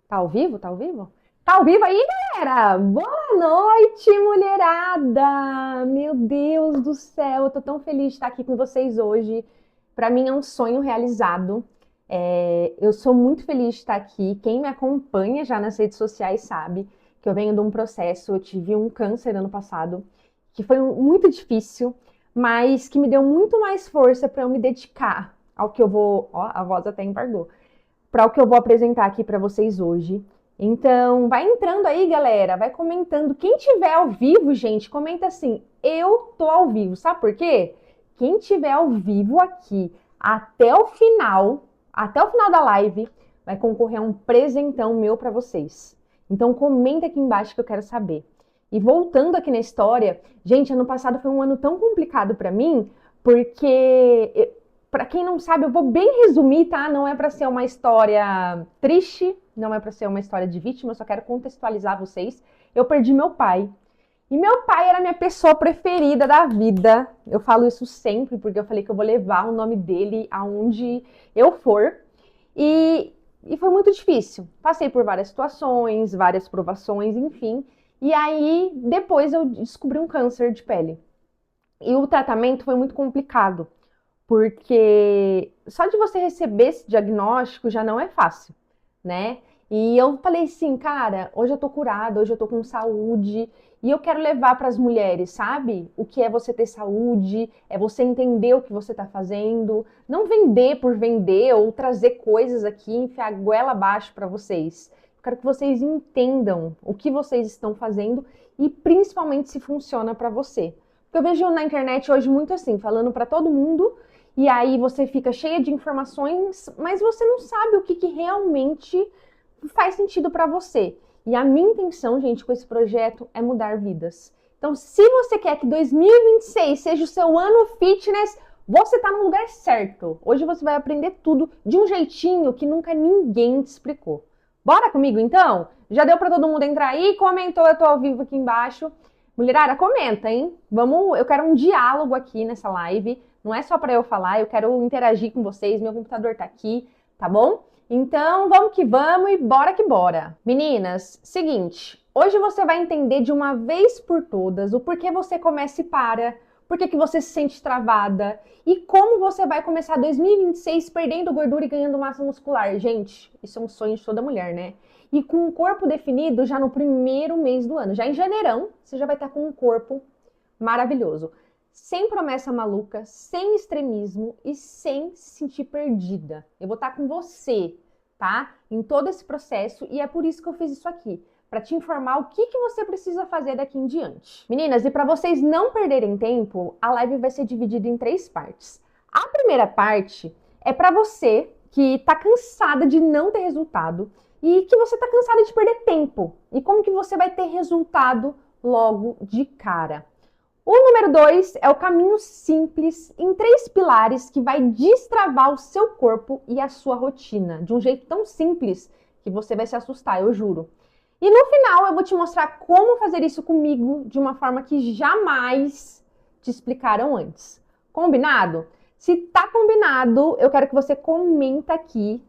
Tá ao vivo? Tá ao vivo? Tá ao vivo aí, galera? Boa noite, mulherada! Meu Deus do céu, eu tô tão feliz de estar aqui com vocês hoje. Pra mim é um sonho realizado. Eu sou muito feliz de estar aqui. Quem me acompanha já nas redes sociais sabe que eu venho de um processo. Eu tive um câncer ano passado, que foi muito difícil, mas que me deu muito mais força para eu me dedicar ao que eu vou. Ó, a voz até embargou para o que eu vou apresentar aqui para vocês hoje. Então, vai entrando aí, galera, vai comentando. Quem tiver ao vivo, gente, comenta assim: eu tô ao vivo. Sabe por quê? Quem tiver ao vivo aqui até o final da live, vai concorrer a um presentão meu para vocês. Então, comenta aqui embaixo que eu quero saber. E voltando aqui na história, gente, ano passado foi um ano tão complicado para mim, porque para quem não sabe, eu vou bem resumir, tá? Não é para ser uma história triste, não é para ser uma história de vítima, eu só quero contextualizar vocês. Eu perdi meu pai. E meu pai era a minha pessoa preferida da vida. Eu falo isso sempre porque eu falei que eu vou levar o nome dele aonde eu for. E foi muito difícil. Passei por várias situações, várias provações, enfim. E aí, depois eu descobri um câncer de pele. E o tratamento foi muito complicado porque só de você receber esse diagnóstico já não é fácil, né? E eu falei assim, cara, hoje eu tô curada, hoje eu tô com saúde e eu quero levar para as mulheres, sabe? O que é você ter saúde, é você entender o que você tá fazendo, não vender por vender ou trazer coisas aqui, enfiar a goela abaixo para vocês. Eu quero que vocês entendam o que vocês estão fazendo e principalmente se funciona para você. Porque eu vejo na internet hoje muito assim, falando para todo mundo e aí você fica cheia de informações, mas você não sabe o que realmente faz sentido para você. E a minha intenção, gente, com esse projeto é mudar vidas. Então, se você quer que 2026 seja o seu ano fitness, você está no lugar certo. Hoje você vai aprender tudo de um jeitinho que nunca ninguém te explicou. Bora comigo então? Já deu para todo mundo entrar aí? Comentou, eu tô ao vivo aqui embaixo. Mulherada, comenta, hein? Vamos, eu quero um diálogo aqui nessa live. Não é só para eu falar, eu quero interagir com vocês. Meu computador tá aqui, tá bom? Então, vamos que vamos e bora que bora. Meninas, seguinte, hoje você vai entender de uma vez por todas o porquê você começa e para, por que você se sente travada e como você vai começar 2026 perdendo gordura e ganhando massa muscular. Gente, isso é um sonho de toda mulher, né? E com o corpo definido já no primeiro mês do ano. Já em janeirão, você já vai estar com um corpo maravilhoso. Sem promessa maluca, sem extremismo e sem se sentir perdida. Eu vou estar com você, tá? Em todo esse processo e é por isso que eu fiz isso aqui. Para te informar o que você precisa fazer daqui em diante. Meninas, e para vocês não perderem tempo, a live vai ser dividida em 3 partes. A primeira parte é para você que tá cansada de não ter resultado e que você tá cansada de perder tempo. E como que você vai ter resultado logo de cara. O número 2 é o caminho simples em 3 pilares que vai destravar o seu corpo e a sua rotina. De um jeito tão simples que você vai se assustar, eu juro. E no final eu vou te mostrar como fazer isso comigo de uma forma que jamais te explicaram antes. Combinado? Se tá combinado, eu quero que você comenta aqui.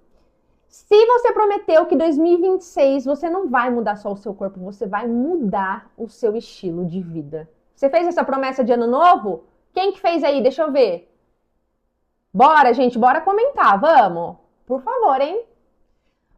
Se você prometeu que 2026 você não vai mudar só o seu corpo, você vai mudar o seu estilo de vida. Você fez essa promessa de ano novo? Quem que fez aí? Deixa eu ver. Bora, gente, bora comentar, vamos? Por favor, hein?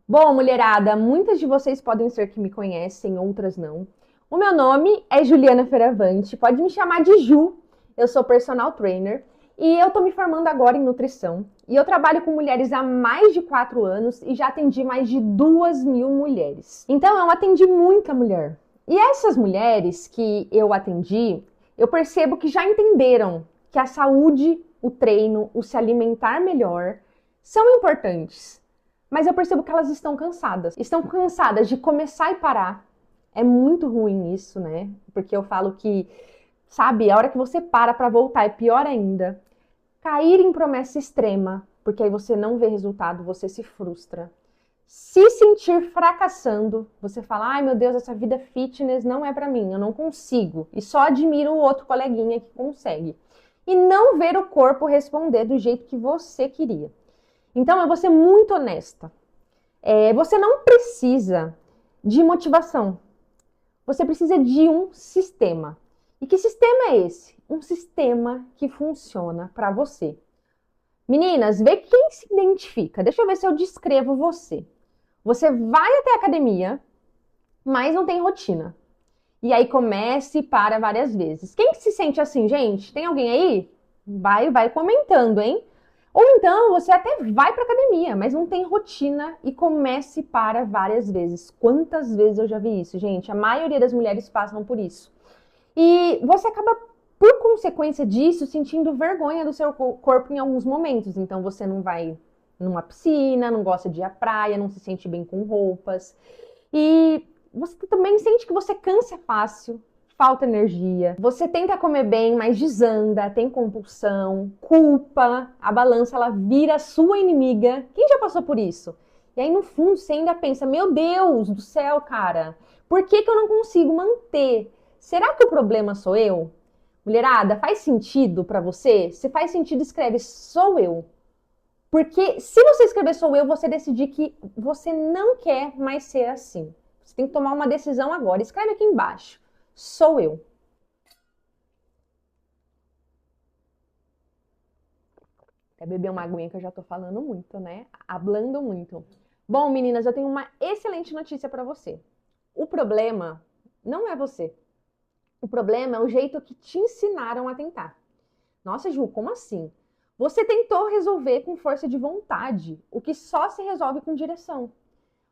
Bom, mulherada, muitas de vocês podem ser que me conhecem, outras não. O meu nome é Juliana Fioravante, pode me chamar de Ju. Eu sou personal trainer e eu tô me formando agora em nutrição. E eu trabalho com mulheres há mais de 4 anos e já atendi mais de 2.000 mulheres. Então, eu atendi muita mulher. E essas mulheres que eu atendi, eu percebo que já entenderam que a saúde, o treino, o se alimentar melhor são importantes. Mas eu percebo que elas estão cansadas. Estão cansadas de começar e parar. É muito ruim isso, né? Porque eu falo que, sabe, a hora que você para voltar é pior ainda. Cair em promessa extrema, porque aí você não vê resultado, você se frustra. Se sentir fracassando, você fala, ai meu Deus, essa vida fitness não é pra mim, eu não consigo. E só admiro o outro coleguinha que consegue. E não ver o corpo responder do jeito que você queria. Então eu vou ser muito honesta. Você não precisa de motivação. Você precisa de um sistema. E que sistema é esse? Um sistema que funciona para você. Meninas, vê quem se identifica. Deixa eu ver se eu descrevo você. Você vai até a academia, mas não tem rotina. E aí começa e para várias vezes. Quem que se sente assim, gente? Tem alguém aí? Vai comentando, hein? Ou então você até vai para academia, mas não tem rotina e começa e para várias vezes. Quantas vezes eu já vi isso, gente? A maioria das mulheres passam por isso. E você acaba, por consequência disso, sentindo vergonha do seu corpo em alguns momentos. Então você não vai numa piscina, não gosta de ir à praia, não se sente bem com roupas. E você também sente que você cansa fácil, falta energia. Você tenta comer bem, mas desanda, tem compulsão, culpa, a balança ela vira sua inimiga. Quem já passou por isso? E aí no fundo você ainda pensa, meu Deus do céu, cara, por que que eu não consigo manter? Será que o problema sou eu? Mulherada, faz sentido pra você? Se faz sentido, escreve sou eu. Porque se você escrever sou eu, você decidir que você não quer mais ser assim. Você tem que tomar uma decisão agora. Escreve aqui embaixo. Sou eu. Até beber uma aguinha que eu já tô falando muito, né? Hablando muito. Bom, meninas, eu tenho uma excelente notícia pra você. O problema não é você. O problema é o jeito que te ensinaram a tentar. Nossa, Ju, como assim? Você tentou resolver com força de vontade, o que só se resolve com direção.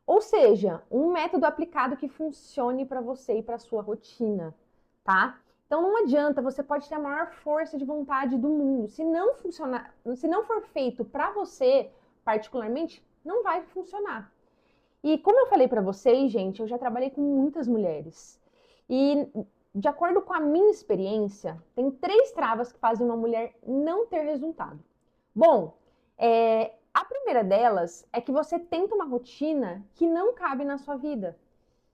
Ou seja, um método aplicado que funcione para você e para sua rotina, tá? Então não adianta, você pode ter a maior força de vontade do mundo. Se não funcionar, se não for feito para você, particularmente, não vai funcionar. E como eu falei para vocês, gente, eu já trabalhei com muitas mulheres. E de acordo com a minha experiência, tem 3 travas que fazem uma mulher não ter resultado. Bom, a primeira delas é que você tenta uma rotina que não cabe na sua vida.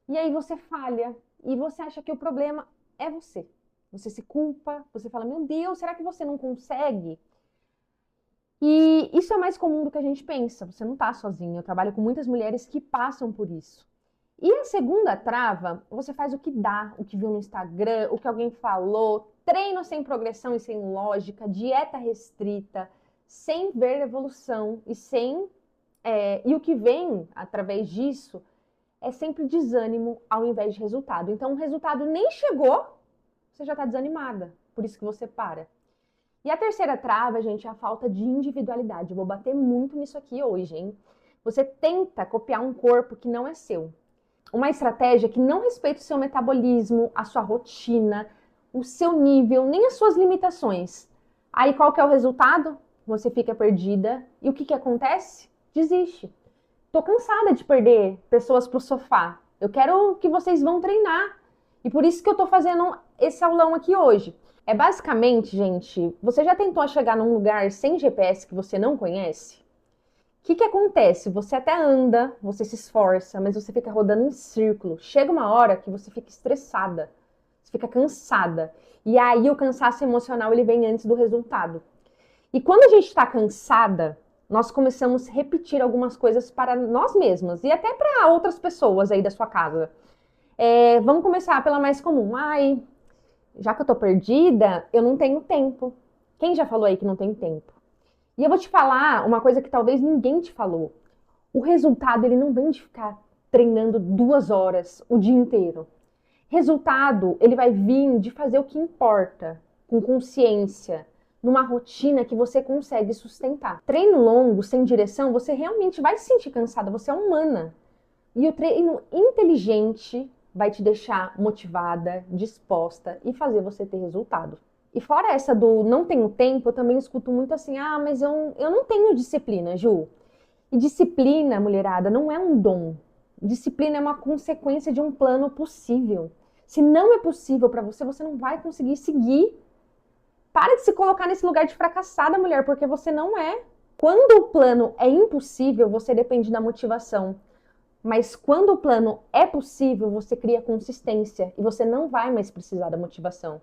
E aí você falha e você acha que o problema é você. Você se culpa, você fala, meu Deus, será que você não consegue? E isso é mais comum do que a gente pensa. Você não está sozinho. Eu trabalho com muitas mulheres que passam por isso. E a segunda trava, você faz o que dá, o que viu no Instagram, o que alguém falou, treino sem progressão e sem lógica, dieta restrita, sem ver evolução e o que vem através disso é sempre desânimo ao invés de resultado. Então o resultado nem chegou, você já está desanimada, por isso que você para. E a terceira trava, gente, é a falta de individualidade. Eu vou bater muito nisso aqui hoje, hein? Você tenta copiar um corpo que não é seu. Uma estratégia que não respeita o seu metabolismo, a sua rotina, o seu nível, nem as suas limitações. Aí qual que é o resultado? Você fica perdida. E o que acontece? Desiste. Tô cansada de perder pessoas pro sofá. Eu quero que vocês vão treinar. E por isso que eu tô fazendo esse aulão aqui hoje. É basicamente, gente, você já tentou chegar num lugar sem GPS que você não conhece? O que acontece? Você até anda, você se esforça, mas você fica rodando em círculo. Chega uma hora que você fica estressada, você fica cansada. E aí o cansaço emocional ele vem antes do resultado. E quando a gente está cansada, nós começamos a repetir algumas coisas para nós mesmas e até para outras pessoas aí da sua casa. Vamos começar pela mais comum. Ai, já que eu tô perdida, eu não tenho tempo. Quem já falou aí que não tem tempo? E eu vou te falar uma coisa que talvez ninguém te falou. O resultado, ele não vem de ficar treinando 2 horas o dia inteiro. Resultado, ele vai vir de fazer o que importa, com consciência, numa rotina que você consegue sustentar. Treino longo, sem direção, você realmente vai se sentir cansada, você é humana. E o treino inteligente vai te deixar motivada, disposta e fazer você ter resultado. E fora essa do não tenho tempo, eu também escuto muito assim, mas eu não tenho disciplina, Ju. E disciplina, mulherada, não é um dom. Disciplina é uma consequência de um plano possível. Se não é possível para você, você não vai conseguir seguir. Para de se colocar nesse lugar de fracassada, mulher, porque você não é. Quando o plano é impossível, você depende da motivação. Mas quando o plano é possível, você cria consistência e você não vai mais precisar da motivação.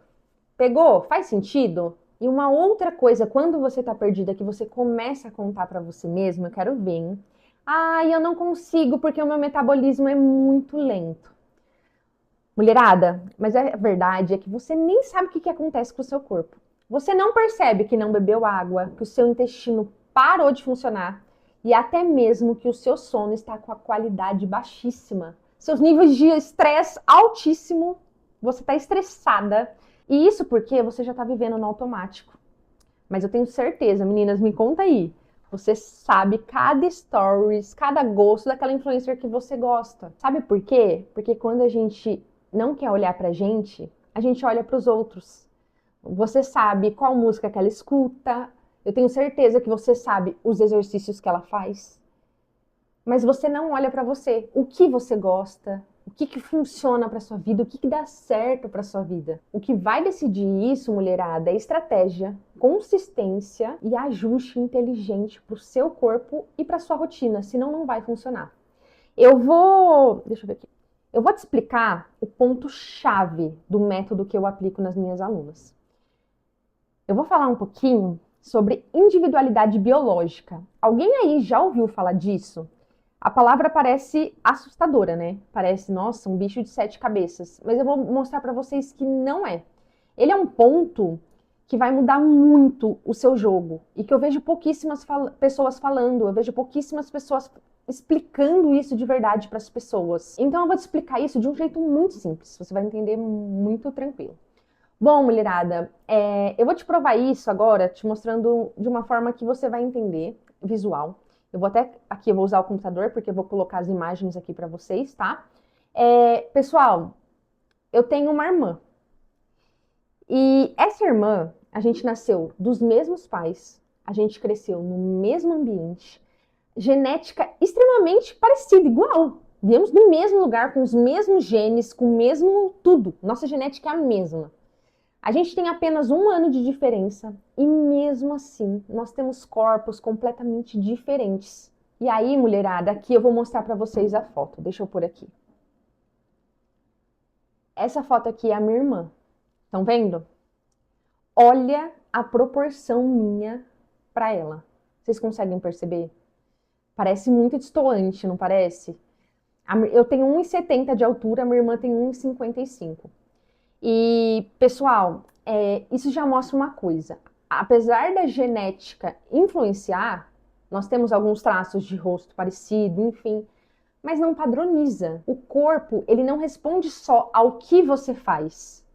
Pegou? Faz sentido? E uma outra coisa, quando você tá perdida, que você começa a contar pra você mesmo, eu quero ver, hein? Ai, eu não consigo porque o meu metabolismo é muito lento. Mulherada, mas a verdade é que você nem sabe o que acontece com o seu corpo. Você não percebe que não bebeu água, que o seu intestino parou de funcionar e até mesmo que o seu sono está com a qualidade baixíssima. Seus níveis de estresse altíssimo, você está estressada. E isso porque você já está vivendo no automático. Mas eu tenho certeza, meninas, me conta aí. Você sabe cada stories, cada gosto daquela influencer que você gosta. Sabe por quê? Porque quando a gente não quer olhar pra gente, a gente olha pros outros. Você sabe qual música que ela escuta. Eu tenho certeza que você sabe os exercícios que ela faz. Mas você não olha pra você. O que você gosta? O que funciona para sua vida? O que dá certo para sua vida? O que vai decidir isso, mulherada, é estratégia, consistência e ajuste inteligente para o seu corpo e para sua rotina, senão não vai funcionar. Deixa eu ver aqui. Eu vou te explicar o ponto-chave do método que eu aplico nas minhas alunas. Eu vou falar um pouquinho sobre individualidade biológica. Alguém aí já ouviu falar disso? A palavra parece assustadora, né? Parece, nossa, um bicho de 7 cabeças. Mas eu vou mostrar para vocês que não é. Ele é um ponto que vai mudar muito o seu jogo. E que eu vejo pouquíssimas pessoas falando, eu vejo pouquíssimas pessoas explicando isso de verdade para as pessoas. Então eu vou te explicar isso de um jeito muito simples. Você vai entender muito tranquilo. Bom, mulherada, eu vou te provar isso agora, te mostrando de uma forma que você vai entender, visual. Eu vou até aqui, eu vou usar o computador, porque eu vou colocar as imagens aqui para vocês, tá? Pessoal, eu tenho uma irmã. E essa irmã, a gente nasceu dos mesmos pais, a gente cresceu no mesmo ambiente, genética extremamente parecida, igual. Viemos do mesmo lugar, com os mesmos genes, com o mesmo tudo. Nossa genética é a mesma. A gente tem apenas 1 ano de diferença e mesmo assim nós temos corpos completamente diferentes. E aí, mulherada, aqui eu vou mostrar para vocês a foto. Deixa eu pôr aqui. Essa foto aqui é a minha irmã. Estão vendo? Olha a proporção minha para ela. Vocês conseguem perceber? Parece muito destoante, não parece? Eu tenho 1,70 de altura, a minha irmã tem 1,55. E, pessoal, isso já mostra uma coisa. Apesar da genética influenciar, nós temos alguns traços de rosto parecido, enfim, mas não padroniza. O corpo, ele não responde só ao que você faz.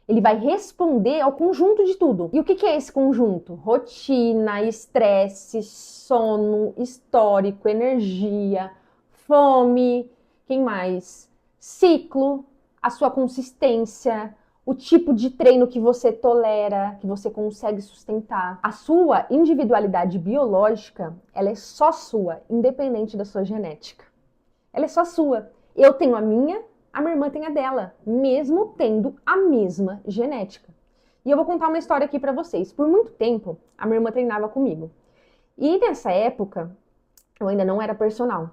Ele vai responder ao conjunto de tudo. E o que é esse conjunto? Rotina, estresse, sono, histórico, energia, fome, quem mais? Ciclo, a sua consistência, o tipo de treino que você tolera, que você consegue sustentar. A sua individualidade biológica, ela é só sua, independente da sua genética. Ela é só sua. Eu tenho a minha irmã tem a dela, mesmo tendo a mesma genética. E eu vou contar uma história aqui pra vocês. Por muito tempo, a minha irmã treinava comigo. E nessa época, eu ainda não era personal.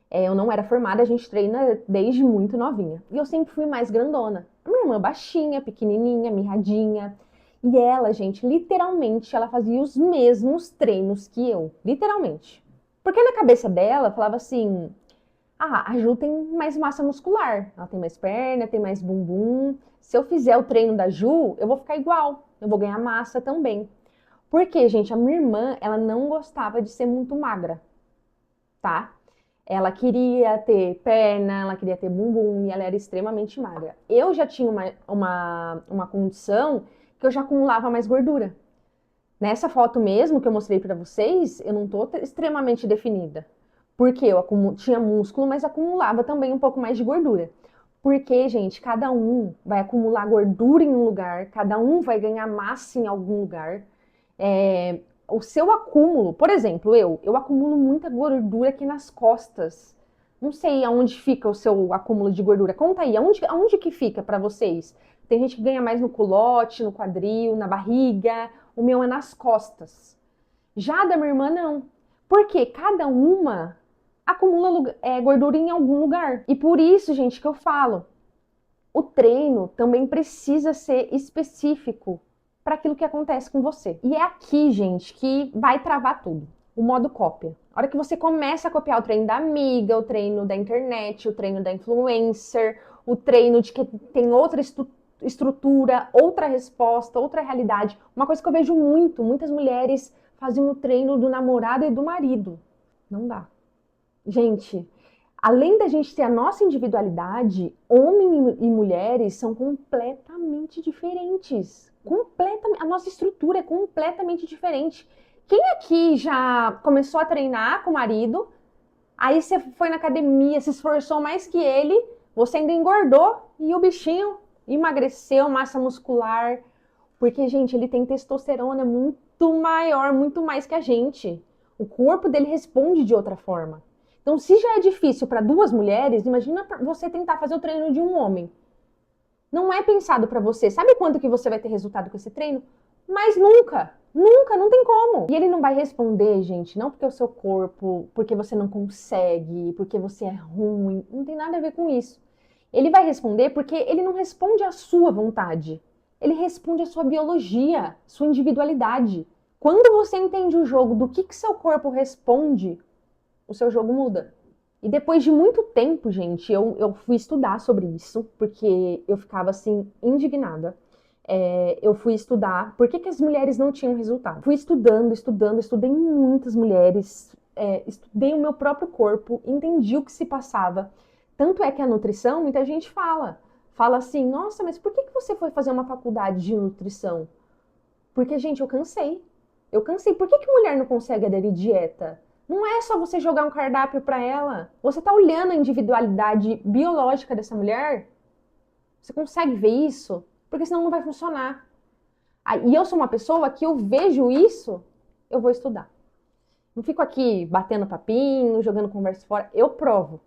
Eu não era formada, a gente treina desde muito novinha. E eu sempre fui mais grandona. A minha irmã baixinha, pequenininha, mirradinha. E ela, gente, literalmente, ela fazia os mesmos treinos que eu. Literalmente. Porque na cabeça dela, falava assim... a Ju tem mais massa muscular. Ela tem mais perna, tem mais bumbum. Se eu fizer o treino da Ju, eu vou ficar igual. Eu vou ganhar massa também. Porque, gente, a minha irmã, ela não gostava de ser muito magra. Tá? Ela queria ter perna, ela queria ter bumbum e ela era extremamente magra. Eu já tinha uma condição que eu já acumulava mais gordura. Nessa foto mesmo que eu mostrei pra vocês, eu não tô extremamente definida. Porque eu tinha músculo, mas acumulava também um pouco mais de gordura. Porque, gente, cada um vai acumular gordura em um lugar, cada um vai ganhar massa em algum lugar. O seu acúmulo, por exemplo, eu acumulo muita gordura aqui nas costas. Não sei aonde fica o seu acúmulo de gordura. Conta aí, aonde que fica pra vocês? Tem gente que ganha mais no culote, no quadril, na barriga. O meu é nas costas. Já da minha irmã, não. Porque cada uma acumula gordura em algum lugar. E por isso, gente, que eu falo, o treino também precisa ser específico para aquilo que acontece com você. E é aqui, gente, que vai travar tudo. O modo cópia. A hora que você começa a copiar o treino da amiga, o treino da internet, o treino da influencer, o treino de que tem outra estrutura, outra resposta, outra realidade. Uma coisa que eu vejo muito, muitas mulheres fazem o treino do namorado e do marido. Não dá. Gente, além da gente ter a nossa individualidade, homens e mulheres são completamente diferentes. A nossa estrutura é completamente diferente. Quem aqui já começou a treinar com o marido, aí você foi na academia, se esforçou mais que ele, você ainda engordou e o bichinho emagreceu, massa muscular, porque, gente, ele tem testosterona muito maior, muito mais que a gente. O corpo dele responde de outra forma. Então, se já é difícil para duas mulheres, imagina você tentar fazer o treino de um homem. Não é pensado para você. Sabe quando que você vai ter resultado com esse treino? Mas nunca. Nunca, não tem como. E ele não vai responder, gente, não porque o seu corpo, porque você não consegue, porque você é ruim. Não tem nada a ver com isso. Ele vai responder porque ele não responde à sua vontade. Ele responde à sua biologia, sua individualidade. Quando você entende o jogo do que seu corpo responde, o seu jogo muda. E depois de muito tempo, gente, eu fui estudar sobre isso, porque eu ficava assim, indignada. Eu fui estudar por que as mulheres não tinham resultado. Fui estudei muitas mulheres, estudei o meu próprio corpo, entendi o que se passava. Tanto é que a nutrição, muita gente fala assim, nossa, mas por que você foi fazer uma faculdade de nutrição? Porque, gente, eu cansei. Eu cansei. Por que mulher não consegue aderir dieta? Não é só você jogar um cardápio para ela. Você tá olhando a individualidade biológica dessa mulher? Você consegue ver isso? Porque senão não vai funcionar. E eu sou uma pessoa que eu vejo isso, eu vou estudar. Não fico aqui batendo papinho, jogando conversa fora. Eu provo.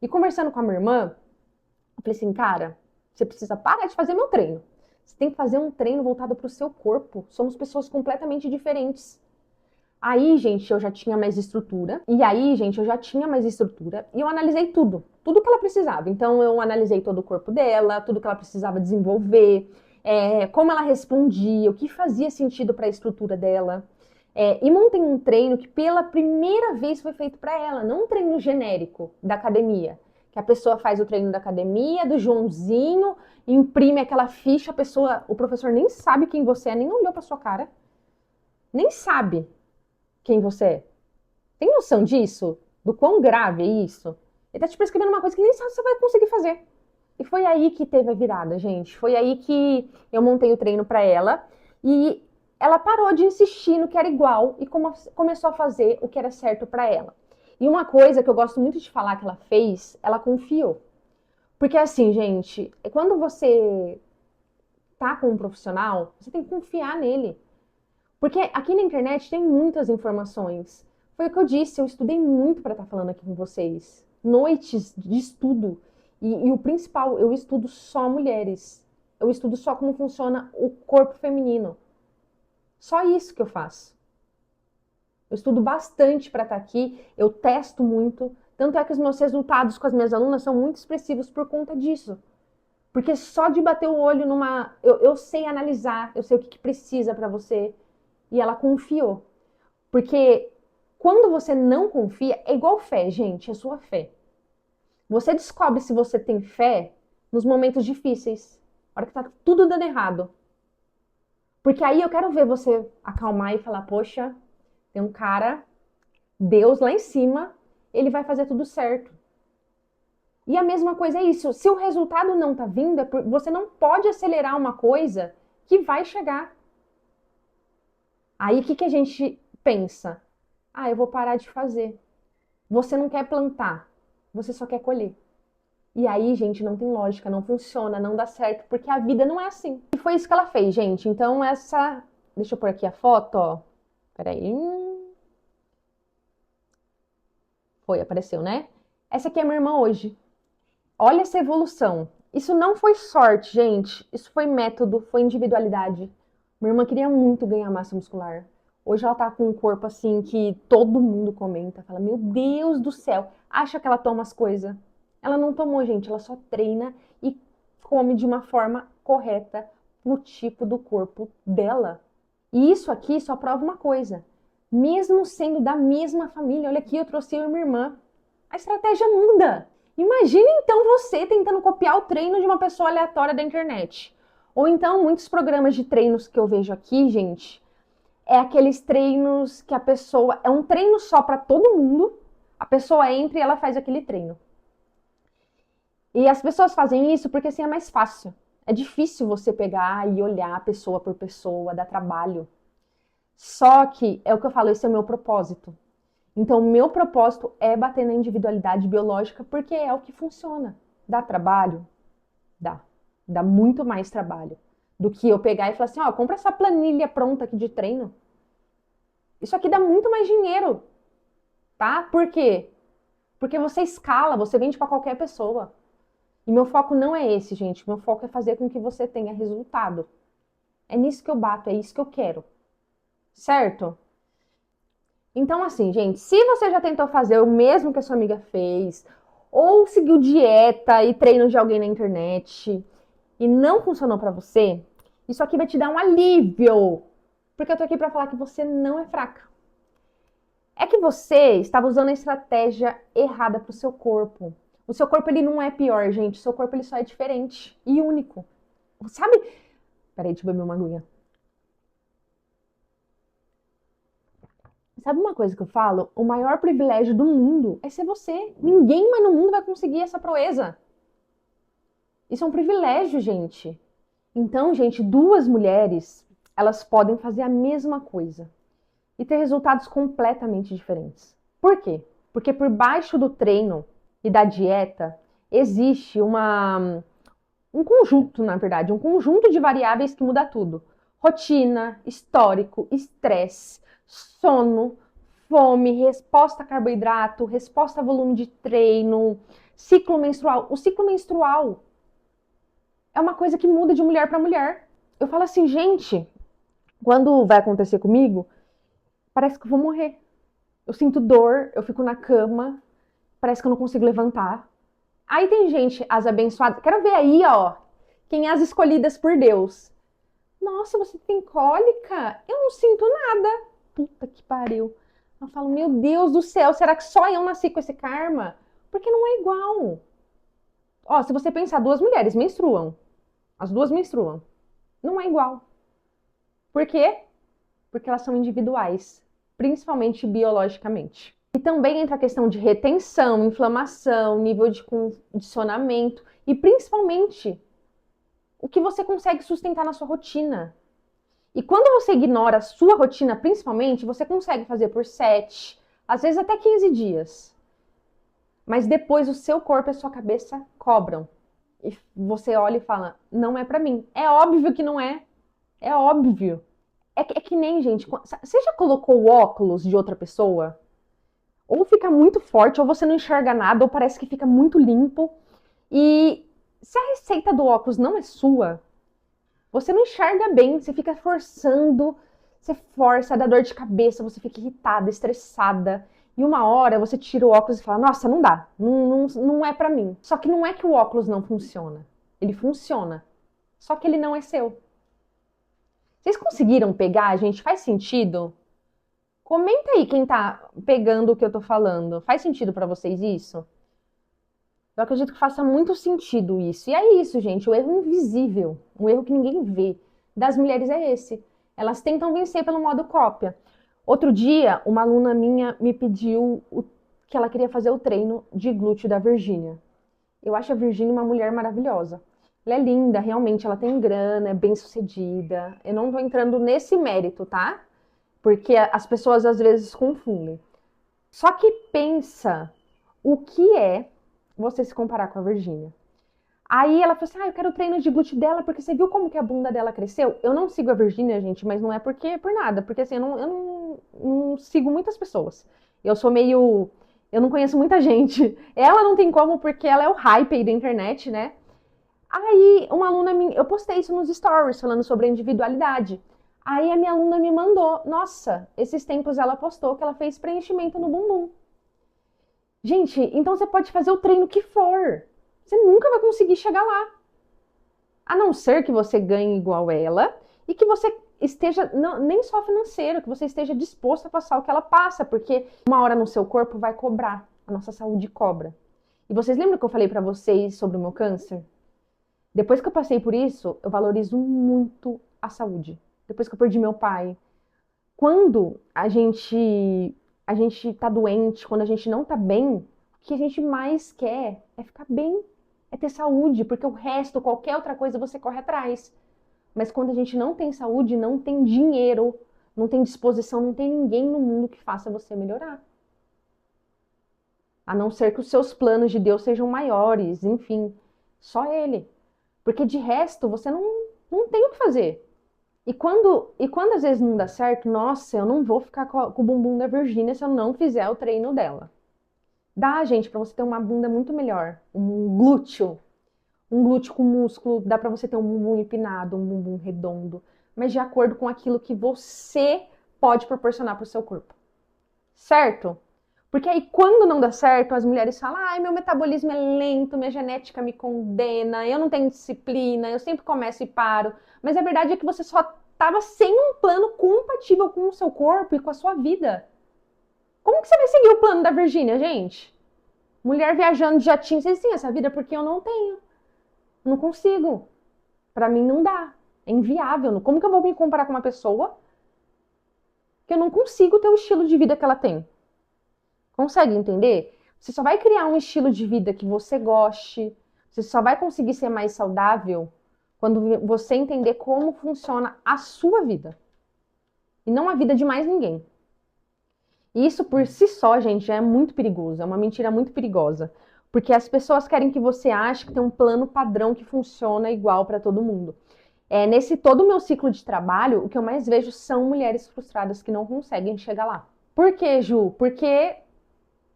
E conversando com a minha irmã, eu falei assim, cara, você precisa parar de fazer meu treino. Você tem que fazer um treino voltado para o seu corpo. Somos pessoas completamente diferentes. Aí, gente, eu já tinha mais estrutura. E eu analisei tudo. Tudo que ela precisava. Então, eu analisei todo o corpo dela, tudo que ela precisava desenvolver, como ela respondia, o que fazia sentido para a estrutura dela. E montei um treino que pela primeira vez foi feito para ela, não um treino genérico da academia. Que a pessoa faz o treino da academia, do Joãozinho, imprime aquela ficha, o professor nem sabe quem você é, nem olhou para sua cara, nem sabe quem você é. Tem noção disso? Do quão grave é isso? Ele tá te prescrevendo uma coisa que nem sabe se você vai conseguir fazer. E foi aí que teve a virada, gente. Foi aí que eu montei o treino para ela e ela parou de insistir no que era igual e começou a fazer o que era certo para ela. E uma coisa que eu gosto muito de falar que ela fez, ela confiou. Porque assim, gente, quando você tá com um profissional, você tem que confiar nele. Porque aqui na internet tem muitas informações. Foi o que eu disse, eu estudei muito para estar falando aqui com vocês. Noites de estudo. E o principal, eu estudo só mulheres. Eu estudo só como funciona o corpo feminino. Só isso que eu faço. Eu estudo bastante para estar aqui, eu testo muito. Tanto é que os meus resultados com as minhas alunas são muito expressivos por conta disso. Porque só de bater o olho numa. Eu sei analisar, eu sei o que precisa para você. E ela confiou. Porque quando você não confia, é igual fé, gente, é sua fé. Você descobre se você tem fé nos momentos difíceis, na hora que tá tudo dando errado. Porque aí eu quero ver você acalmar e falar, poxa, tem um cara, Deus lá em cima, ele vai fazer tudo certo. E a mesma coisa é isso, se o resultado não tá vindo, você não pode acelerar uma coisa que vai chegar. Aí o que a gente pensa? Ah, eu vou parar de fazer. Você não quer plantar, você só quer colher. E aí, gente, não tem lógica, não funciona, não dá certo, porque a vida não é assim. E foi isso que ela fez, gente. Então, essa. Deixa eu pôr aqui a foto, ó. Peraí. Foi, apareceu, né? Essa aqui é a minha irmã hoje. Olha essa evolução. Isso não foi sorte, gente. Isso foi método, foi individualidade. Minha irmã queria muito ganhar massa muscular. Hoje ela tá com um corpo assim que todo mundo comenta. Fala, meu Deus do céu. Acha que ela toma as coisas. Ela não tomou, gente. Ela só treina e come de uma forma correta pro tipo do corpo dela. E isso aqui só prova uma coisa. Mesmo sendo da mesma família. Olha aqui, eu trouxe eu e minha irmã. A estratégia muda. Imagina então você tentando copiar o treino de uma pessoa aleatória da internet. Ou então, muitos programas de treinos que eu vejo aqui, gente, é aqueles treinos que a pessoa... É um treino só para todo mundo. A pessoa entra e ela faz aquele treino. E as pessoas fazem isso porque assim é mais fácil. É difícil você pegar e olhar pessoa por pessoa, dar trabalho. Só que, é o que eu falo, esse é o meu propósito. Então, o meu propósito é bater na individualidade biológica porque é o que funciona. Dá trabalho? Dá. Dá muito mais trabalho do que eu pegar e falar assim, ó, compra essa planilha pronta aqui de treino. Isso aqui dá muito mais dinheiro, tá? Por quê? Porque você escala, você vende para qualquer pessoa. E meu foco não é esse, gente. Meu foco é fazer com que você tenha resultado. É nisso que eu bato, é isso que eu quero. Certo? Então, assim, gente, se você já tentou fazer o mesmo que a sua amiga fez, ou seguiu dieta e treino de alguém na internet e não funcionou pra você, isso aqui vai te dar um alívio. Porque eu tô aqui pra falar que você não é fraca. É que você estava usando a estratégia errada pro seu corpo. O seu corpo, ele não é pior, gente. O seu corpo, ele só é diferente e único. Sabe? Peraí, deixa eu beber uma aguinha. Sabe uma coisa que eu falo? O maior privilégio do mundo é ser você. Ninguém mais no mundo vai conseguir essa proeza. Isso é um privilégio, gente. Então, gente, duas mulheres, elas podem fazer a mesma coisa e ter resultados completamente diferentes. Por quê? Porque por baixo do treino e da dieta existe um conjunto, na verdade, um conjunto de variáveis que muda tudo. Rotina, histórico, estresse, sono, fome, resposta a carboidrato, resposta a volume de treino, ciclo menstrual. O ciclo menstrual é uma coisa que muda de mulher para mulher. Eu falo assim, gente, quando vai acontecer comigo, parece que eu vou morrer. Eu sinto dor, eu fico na cama, parece que eu não consigo levantar. Aí tem gente, as abençoadas, quero ver aí, ó, quem é as escolhidas por Deus. Nossa, você tem cólica? Eu não sinto nada. Puta que pariu. Eu falo, meu Deus do céu, será que só eu nasci com esse karma? Porque não é igual. Ó, se você pensar, duas mulheres menstruam. As duas menstruam. Não é igual. Por quê? Porque elas são individuais, principalmente biologicamente. E também entra a questão de retenção, inflamação, nível de condicionamento e principalmente o que você consegue sustentar na sua rotina. E quando você ignora a sua rotina, principalmente, você consegue fazer por 7, às vezes até 15 dias. Mas depois o seu corpo e a sua cabeça cobram. E você olha e fala, não é pra mim. É óbvio que não é. É óbvio. É que nem, gente, você já colocou o óculos de outra pessoa? Ou fica muito forte, ou você não enxerga nada, ou parece que fica muito limpo. E se a receita do óculos não é sua, você não enxerga bem, você fica forçando, você força, dá dor de cabeça, você fica irritada, estressada. E uma hora você tira o óculos e fala, nossa, não dá, não é pra mim. Só que não é que o óculos não funciona. Ele funciona. Só que ele não é seu. Vocês conseguiram pegar, gente? Faz sentido? Comenta aí quem tá pegando o que eu tô falando. Faz sentido pra vocês isso? Eu acredito que faça muito sentido isso. E é isso, gente, o erro invisível, um erro que ninguém vê das mulheres é esse. Elas tentam vencer pelo modo cópia. Outro dia, uma aluna minha me pediu que ela queria fazer o treino de glúteo da Virgínia. Eu acho a Virgínia uma mulher maravilhosa. Ela é linda, realmente, ela tem grana, é bem-sucedida. Eu não tô entrando nesse mérito, tá? Porque as pessoas às vezes confundem. Só que pensa o que é você se comparar com a Virgínia. Aí ela falou assim, eu quero o treino de glúteo dela, porque você viu como que a bunda dela cresceu? Eu não sigo a Virgínia, gente, mas não é por nada, porque assim, eu não sigo muitas pessoas. Eu sou meio... Eu não conheço muita gente. Ela não tem como, porque ela é o hype aí da internet, né? Aí, uma aluna minha... Eu postei isso nos stories, falando sobre a individualidade. Aí a minha aluna me mandou, nossa, esses tempos ela postou que ela fez preenchimento no bumbum. Gente, então você pode fazer o treino que for. Você nunca vai conseguir chegar lá. A não ser que você ganhe igual ela e que você esteja, não, nem só financeiro, que você esteja disposto a passar o que ela passa, porque uma hora no seu corpo vai cobrar, a nossa saúde cobra. E vocês lembram que eu falei pra vocês sobre o meu câncer? Depois que eu passei por isso, eu valorizo muito a saúde. Depois que eu perdi meu pai, quando a gente tá doente, quando a gente não tá bem, o que a gente mais quer é ficar bem, é ter saúde, porque o resto, qualquer outra coisa, você corre atrás. Mas quando a gente não tem saúde, não tem dinheiro, não tem disposição, não tem ninguém no mundo que faça você melhorar. A não ser que os seus planos de Deus sejam maiores, enfim, só Ele. Porque de resto, você não tem o que fazer. E quando às vezes não dá certo, nossa, eu não vou ficar com o bumbum da Virgínia se eu não fizer o treino dela. Dá, gente, pra você ter uma bunda muito melhor. Um glúteo com músculo, dá pra você ter um bumbum empinado, um bumbum redondo, mas de acordo com aquilo que você pode proporcionar pro seu corpo. Certo? Porque aí quando não dá certo, as mulheres falam: ai, meu metabolismo é lento, minha genética me condena, eu não tenho disciplina, eu sempre começo e paro. Mas a verdade é que você só estava sem um plano compatível com o seu corpo e com a sua vida. Como que você vai seguir o plano da Virgínia, gente? Mulher viajando de jatinho, vocês têm essa vida? Porque eu não tenho. Não consigo. Pra mim não dá. É inviável. Como que eu vou me comparar com uma pessoa que eu não consigo ter o estilo de vida que ela tem? Consegue entender? Você só vai criar um estilo de vida que você goste, você só vai conseguir ser mais saudável quando você entender como funciona a sua vida. E não a vida de mais ninguém. E isso por si só, gente, já é muito perigoso. É uma mentira muito perigosa. Porque as pessoas querem que você ache que tem um plano padrão que funciona igual para todo mundo. Nesse todo o meu ciclo de trabalho, o que eu mais vejo são mulheres frustradas que não conseguem chegar lá. Por quê, Ju? Porque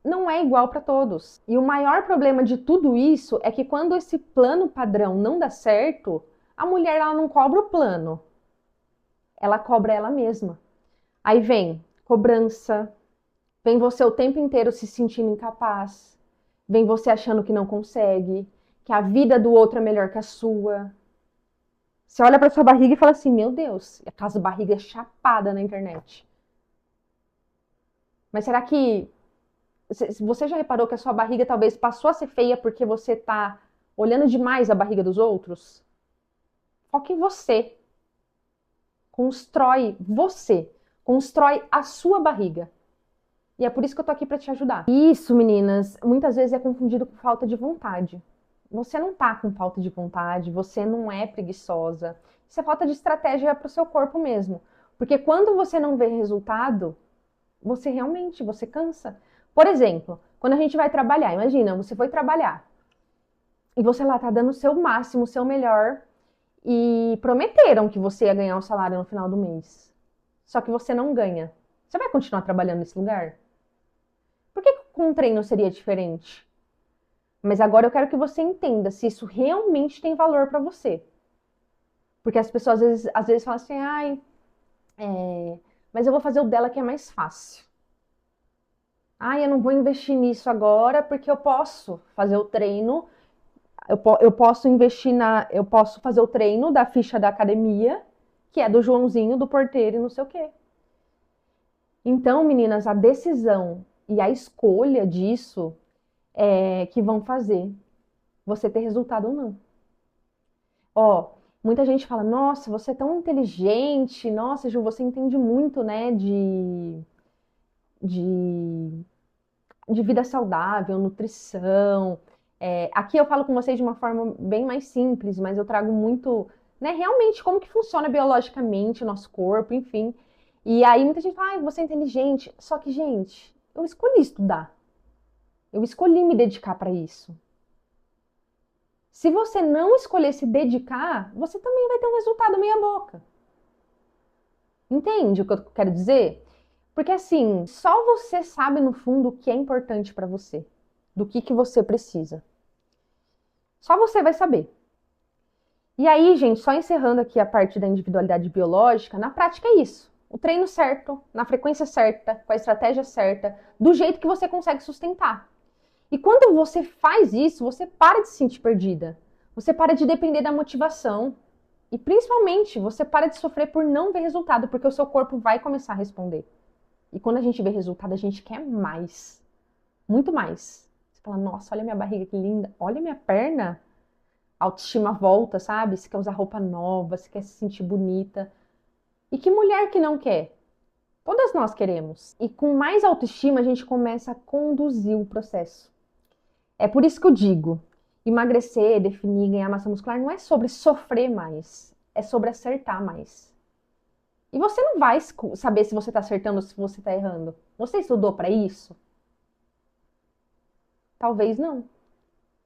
não é igual para todos. E o maior problema de tudo isso é que quando esse plano padrão não dá certo, a mulher ela não cobra o plano, ela cobra ela mesma. Aí vem cobrança, vem você o tempo inteiro se sentindo incapaz, vem você achando que não consegue, que a vida do outro é melhor que a sua. Você olha para sua barriga e fala assim: meu Deus, aquelas barrigas chapada na internet. Mas será que você já reparou que a sua barriga talvez passou a ser feia porque você tá olhando demais a barriga dos outros? Foca em você. Constrói você. Constrói a sua barriga. E é por isso que eu tô aqui para te ajudar. E isso, meninas, muitas vezes é confundido com falta de vontade. Você não tá com falta de vontade, você não é preguiçosa. Isso é falta de estratégia para o seu corpo mesmo. Porque quando você não vê resultado, você cansa. Por exemplo, quando a gente vai trabalhar, imagina, você foi trabalhar e você lá tá dando o seu máximo, o seu melhor e prometeram que você ia ganhar um salário no final do mês. Só que você não ganha. Você vai continuar trabalhando nesse lugar? Por que com um treino seria diferente? Mas agora eu quero que você entenda se isso realmente tem valor para você. Porque as pessoas às vezes falam assim: ai, mas eu vou fazer o dela que é mais fácil. Eu não vou investir nisso agora porque eu posso fazer o treino, eu posso investir eu posso fazer o treino da ficha da academia, que é do Joãozinho, do porteiro e não sei o quê. Então, meninas, a decisão e a escolha disso é que vão fazer você ter resultado ou não. Muita gente fala: nossa, você é tão inteligente, nossa, Ju, você entende muito, né, de vida saudável, nutrição. Aqui eu falo com vocês de uma forma bem mais simples, mas eu trago muito, né, realmente como que funciona biologicamente o nosso corpo, enfim. E aí muita gente fala: você é inteligente. Só que, gente, eu escolhi estudar. Eu escolhi me dedicar para isso. Se você não escolher se dedicar, você também vai ter um resultado meia boca. Entende o que eu quero dizer? Porque assim, só você sabe no fundo o que é importante para você, do que você precisa. Só você vai saber. E aí, gente, só encerrando aqui a parte da individualidade biológica, na prática é isso. O treino certo, na frequência certa, com a estratégia certa, do jeito que você consegue sustentar. E quando você faz isso, você para de se sentir perdida. Você para de depender da motivação. E principalmente, você para de sofrer por não ver resultado, porque o seu corpo vai começar a responder. E quando a gente vê resultado, a gente quer mais. Muito mais. Você fala, nossa, olha minha barriga que linda, olha minha perna. A autoestima volta, sabe? Você quer usar roupa nova, você quer se sentir bonita. E que mulher que não quer? Todas nós queremos. E com mais autoestima, a gente começa a conduzir o processo. É por isso que eu digo, emagrecer, definir, ganhar massa muscular não é sobre sofrer mais, é sobre acertar mais. E você não vai saber se você está acertando ou se você está errando. Você estudou para isso? Talvez não.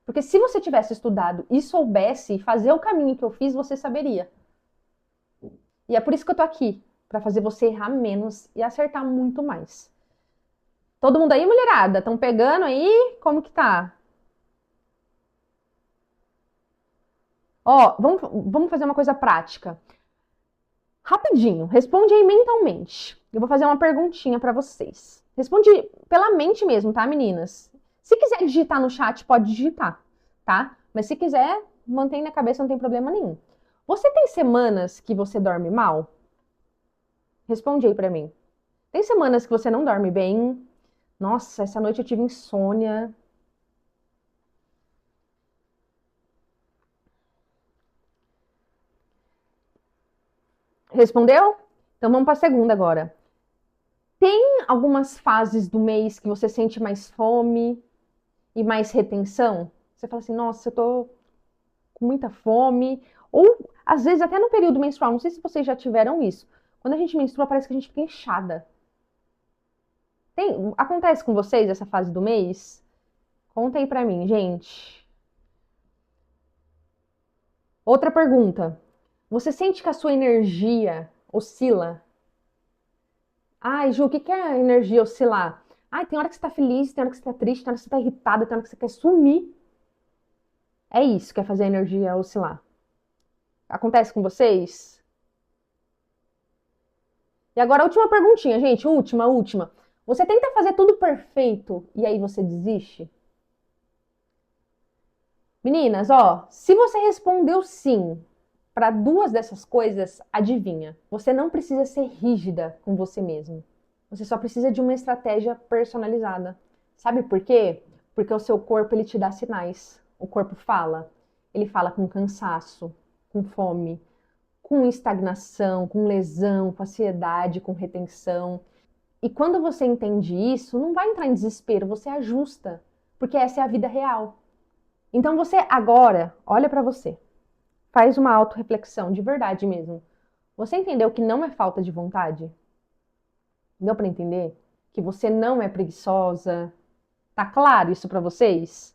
Porque se você tivesse estudado e soubesse fazer o caminho que eu fiz, você saberia. E é por isso que eu tô aqui, para fazer você errar menos e acertar muito mais. Todo mundo aí, mulherada, estão pegando aí? Como que tá? Ó, vamos fazer uma coisa prática. Rapidinho, responde aí mentalmente. Eu vou fazer uma perguntinha para vocês. Responde pela mente mesmo, tá, meninas? Se quiser digitar no chat, pode digitar, tá? Mas se quiser, mantém na cabeça, não tem problema nenhum. Você tem semanas que você dorme mal? Responde aí pra mim. Tem semanas que você não dorme bem? Nossa, essa noite eu tive insônia. Respondeu? Então vamos para a segunda agora. Tem algumas fases do mês que você sente mais fome e mais retenção? Você fala assim, nossa, eu tô com muita fome. Ou, às vezes, até no período menstrual, não sei se vocês já tiveram isso. Quando a gente menstrua, parece que a gente fica inchada. Acontece com vocês essa fase do mês? Conta aí pra mim, gente. Outra pergunta. Você sente que a sua energia oscila? Ai, Ju, o que é a energia oscilar? Ai, tem hora que você tá feliz, tem hora que você tá triste, tem hora que você tá irritada, tem hora que você quer sumir. É isso que é fazer a energia oscilar. Acontece com vocês? E agora a última perguntinha, gente. Última. Você tenta fazer tudo perfeito e aí você desiste? Meninas, ó, se você respondeu sim para duas dessas coisas, adivinha? Você não precisa ser rígida com você mesmo. Você só precisa de uma estratégia personalizada. Sabe por quê? Porque o seu corpo ele te dá sinais. O corpo fala. Ele fala com cansaço, com fome, com estagnação, com lesão, com ansiedade, com retenção. E quando você entende isso, não vai entrar em desespero, você ajusta, porque essa é a vida real. Então você agora olha para você, faz uma autorreflexão de verdade mesmo. Você entendeu que não é falta de vontade? Deu para entender? Que você não é preguiçosa? Tá claro isso para vocês?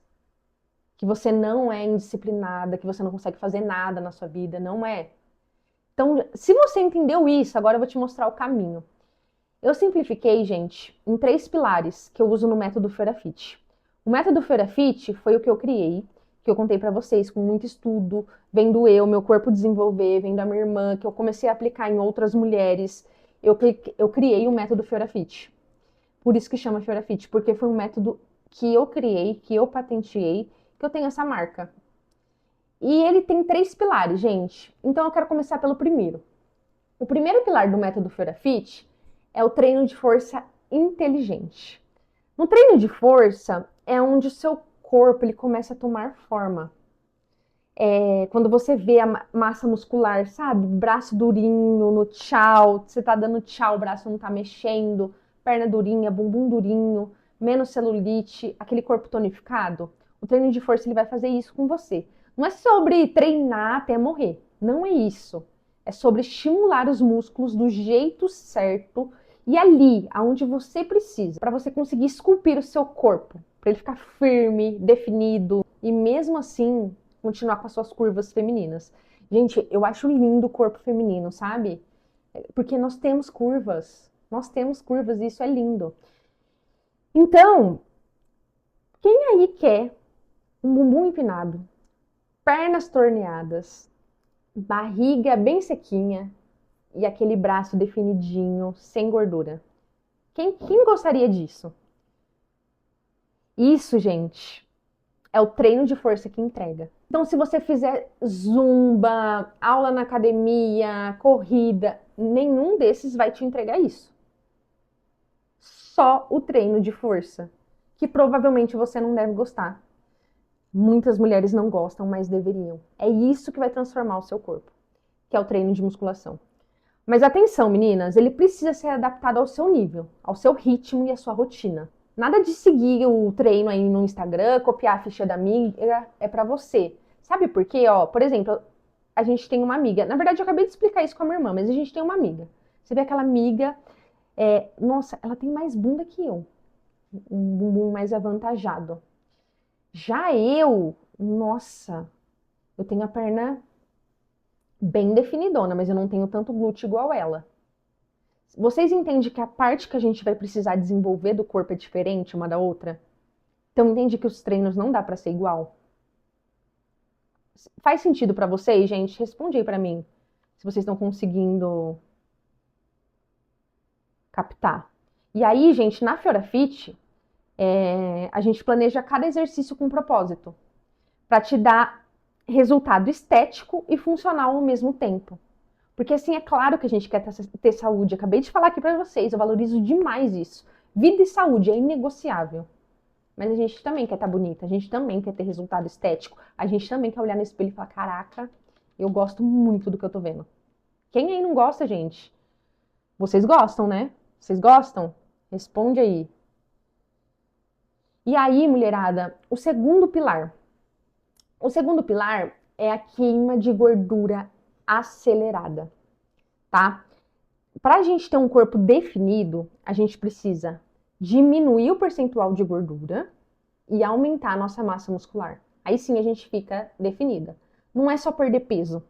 Que você não é indisciplinada, que você não consegue fazer nada na sua vida, não é? Então, se você entendeu isso, agora eu vou te mostrar o caminho. Eu simplifiquei, gente, em 3 pilares que eu uso no método Ferafit. O método Ferafit foi o que eu criei, que eu contei para vocês com muito estudo, vendo meu corpo desenvolver, vendo a minha irmã, que eu comecei a aplicar em outras mulheres. Eu criei o método Ferafit. Por isso que chama Ferafit, porque foi um método que eu criei, que eu patenteei, que eu tenho essa marca. E ele tem 3 pilares, gente. Então eu quero começar pelo primeiro. O primeiro pilar do método Ferafit é o treino de força inteligente. No treino de força é onde o seu corpo ele começa a tomar forma. Quando você vê a massa muscular, sabe? Braço durinho no tchau, você tá dando tchau, o braço não tá mexendo, perna durinha, bumbum durinho, menos celulite, aquele corpo tonificado. O treino de força ele vai fazer isso com você. Não é sobre treinar até morrer, não é isso. É sobre estimular os músculos do jeito certo e ali, aonde você precisa, para você conseguir esculpir o seu corpo, para ele ficar firme, definido e mesmo assim continuar com as suas curvas femininas. Gente, eu acho lindo o corpo feminino, sabe? Porque nós temos curvas e isso é lindo. Então, quem aí quer um bumbum empinado, pernas torneadas, barriga bem sequinha e aquele braço definidinho, sem gordura? Quem gostaria disso? Isso, gente, é o treino de força que entrega. Então, se você fizer zumba, aula na academia, corrida, nenhum desses vai te entregar isso. Só o treino de força, que provavelmente você não deve gostar. Muitas mulheres não gostam, mas deveriam. É isso que vai transformar o seu corpo, que é o treino de musculação. Mas atenção, meninas, ele precisa ser adaptado ao seu nível, ao seu ritmo e à sua rotina. Nada de seguir o treino aí no Instagram, copiar a ficha da amiga, é pra você. Sabe por quê? Ó, por exemplo, a gente tem uma amiga. Na verdade, eu acabei de explicar isso com a minha irmã, mas a gente tem uma amiga. Você vê aquela amiga, nossa, ela tem mais bunda que eu. Um bumbum mais avantajado. Já eu, nossa, eu tenho a perna bem definidona, mas eu não tenho tanto glúteo igual ela. Vocês entendem que a parte que a gente vai precisar desenvolver do corpo é diferente uma da outra? Então entende que os treinos não dá pra ser igual? Faz sentido pra vocês, gente? Responde aí pra mim, se vocês estão conseguindo captar. E aí, gente, na Fiora Fit, a gente planeja cada exercício com um propósito, pra te dar resultado estético e funcional ao mesmo tempo. Porque assim, é claro que a gente quer ter saúde. Acabei de falar aqui pra vocês, eu valorizo demais isso. Vida e saúde é inegociável. Mas a gente também quer estar bonita, a gente também quer ter resultado estético, a gente também quer olhar no espelho e falar, caraca, eu gosto muito do que eu tô vendo. Quem aí não gosta, gente? Vocês gostam, né? Vocês gostam? Responde aí. E aí, mulherada, o segundo pilar. O segundo pilar é a queima de gordura acelerada, tá? Para a gente ter um corpo definido, a gente precisa diminuir o percentual de gordura e aumentar a nossa massa muscular. Aí sim a gente fica definida. Não é só perder peso,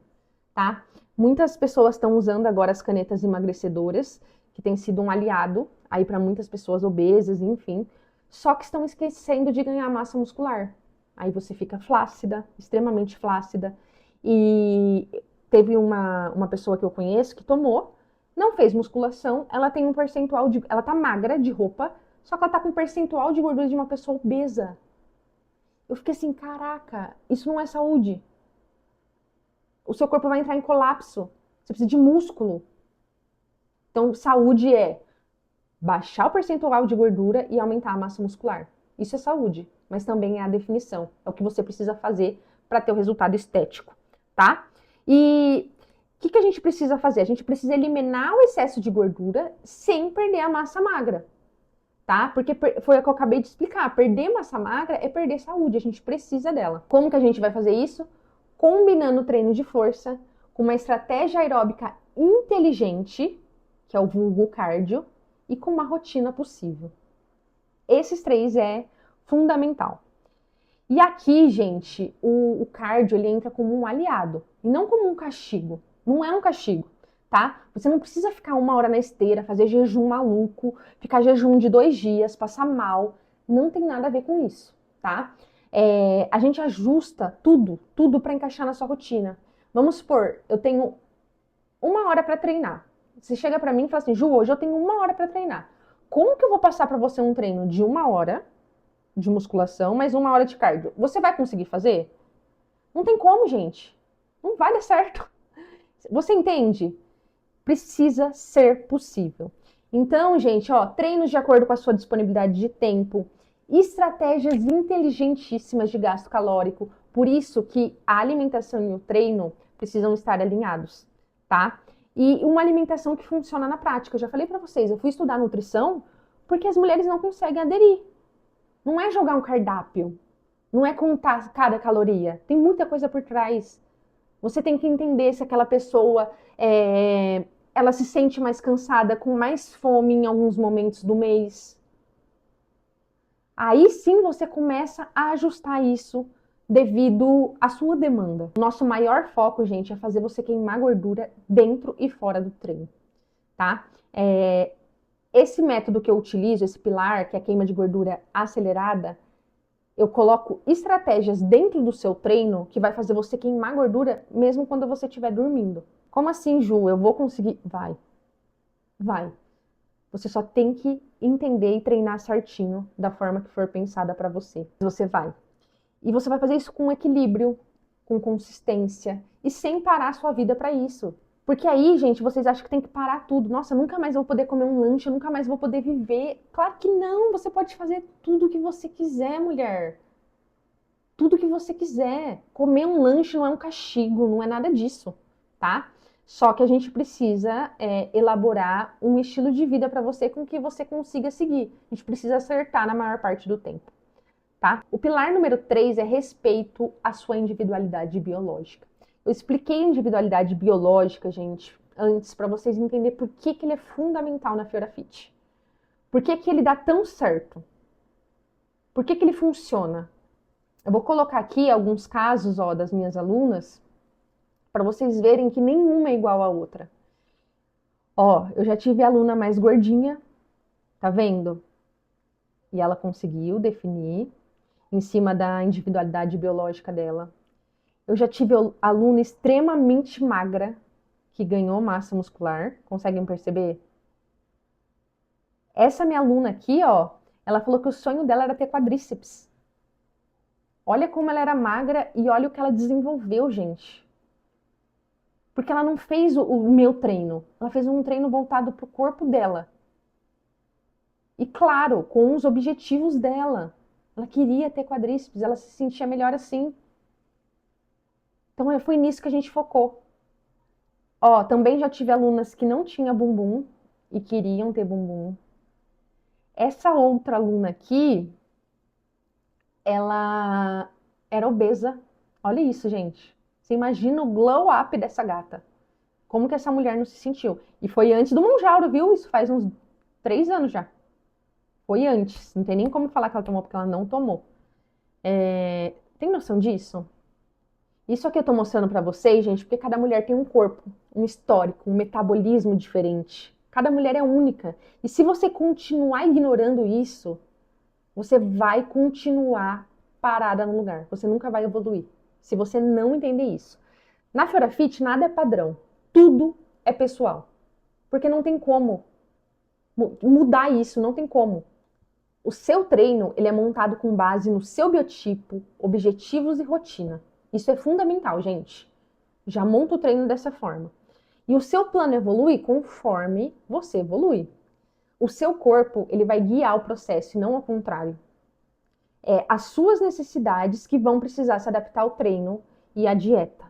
tá? Muitas pessoas estão usando agora as canetas emagrecedoras, que tem sido um aliado aí para muitas pessoas obesas, enfim, só que estão esquecendo de ganhar massa muscular. Aí você fica flácida, extremamente flácida. E teve uma pessoa que eu conheço que tomou, não fez musculação, ela tem um percentual de. Ela tá magra de roupa, só que ela tá com um percentual de gordura de uma pessoa obesa. Eu fiquei assim, caraca, isso não é saúde. O seu corpo vai entrar em colapso. Você precisa de músculo. Então, saúde é baixar o percentual de gordura e aumentar a massa muscular. Isso é saúde, mas também é a definição. É o que você precisa fazer para ter o resultado estético, tá? E o que a gente precisa fazer? A gente precisa eliminar o excesso de gordura sem perder a massa magra, tá? Porque foi o que eu acabei de explicar. Perder massa magra é perder saúde. A gente precisa dela. Como que a gente vai fazer isso? Combinando o treino de força com uma estratégia aeróbica inteligente, que é o vulgo cardio, e com uma rotina possível. Esses três é fundamental. E aqui, gente, o cardio ele entra como um aliado e não como um castigo. Não é um castigo, tá? Você não precisa ficar 1 hora na esteira, fazer jejum maluco, ficar jejum de 2 dias, passar mal. Não tem nada a ver com isso, tá? A gente ajusta tudo para encaixar na sua rotina. Vamos supor, eu tenho 1 hora para treinar. Você chega para mim e fala assim, Ju, hoje eu tenho 1 hora para treinar. Como que eu vou passar para você um treino de 1 hora de musculação, mais 1 hora de cardio? Você vai conseguir fazer? Não tem como, gente. Não vai dar certo. Você entende? Precisa ser possível. Então, gente, ó, treinos de acordo com a sua disponibilidade de tempo, estratégias inteligentíssimas de gasto calórico. Por isso que a alimentação e o treino precisam estar alinhados, tá? E uma alimentação que funciona na prática. Eu já falei pra vocês, eu fui estudar nutrição porque as mulheres não conseguem aderir. Não é jogar um cardápio, não é contar cada caloria. Tem muita coisa por trás. Você tem que entender se aquela pessoa ela se sente mais cansada, com mais fome em alguns momentos do mês. Aí sim você começa a ajustar isso devido à sua demanda. Nosso maior foco, gente, é fazer você queimar gordura dentro e fora do treino, tá? Esse método que eu utilizo, esse pilar, que é a queima de gordura acelerada, eu coloco estratégias dentro do seu treino que vai fazer você queimar gordura mesmo quando você estiver dormindo. Como assim, Ju? Eu vou conseguir? Vai. Você só tem que entender e treinar certinho da forma que for pensada para você. Você vai. E você vai fazer isso com equilíbrio, com consistência e sem parar a sua vida para isso. Porque aí, gente, vocês acham que tem que parar tudo. Nossa, eu nunca mais vou poder comer um lanche, eu nunca mais vou poder viver. Claro que não, você pode fazer tudo o que você quiser, mulher. Tudo o que você quiser. Comer um lanche não é um castigo, não é nada disso, tá? Só que a gente precisa elaborar um estilo de vida para você com que você consiga seguir. A gente precisa acertar na maior parte do tempo, tá? O pilar número 3 é respeito à sua individualidade biológica. Eu expliquei a individualidade biológica, gente, antes, para vocês entenderem por que ele é fundamental na Fiora Fit. Por que ele dá tão certo? Por que ele funciona? Eu vou colocar aqui alguns casos, ó, das minhas alunas, para vocês verem que nenhuma é igual à outra. Ó, eu já tive aluna mais gordinha, tá vendo? E ela conseguiu definir em cima da individualidade biológica dela. Eu já tive aluna extremamente magra que ganhou massa muscular. Conseguem perceber? Essa minha aluna aqui, ó, ela falou que o sonho dela era ter quadríceps. Olha como ela era magra e olha o que ela desenvolveu, gente. Porque ela não fez o meu treino. Ela fez um treino voltado pro corpo dela. E claro, com os objetivos dela. Ela queria ter quadríceps, ela se sentia melhor assim. Então foi nisso que a gente focou. Ó, também já tive alunas que não tinham bumbum e queriam ter bumbum. Essa outra aluna aqui, ela era obesa. Olha isso, gente. Você imagina o glow up dessa gata. Como que essa mulher não se sentiu? E foi antes do Monjauro, viu? Isso faz uns 3 anos já. Foi antes. Não tem nem como falar que ela tomou, porque ela não tomou. Tem noção disso? Isso aqui eu tô mostrando pra vocês, gente, porque cada mulher tem um corpo, um histórico, um metabolismo diferente. Cada mulher é única. E se você continuar ignorando isso, você vai continuar parada no lugar. Você nunca vai evoluir. Se você não entender isso. Na Fiora Fit, nada é padrão. Tudo é pessoal. Porque não tem como mudar isso, não tem como. O seu treino, ele é montado com base no seu biotipo, objetivos e rotina. Isso é fundamental, gente. Já monta o treino dessa forma. E o seu plano evolui conforme você evolui. O seu corpo, ele vai guiar o processo e não ao contrário. As suas necessidades que vão precisar se adaptar ao treino e à dieta.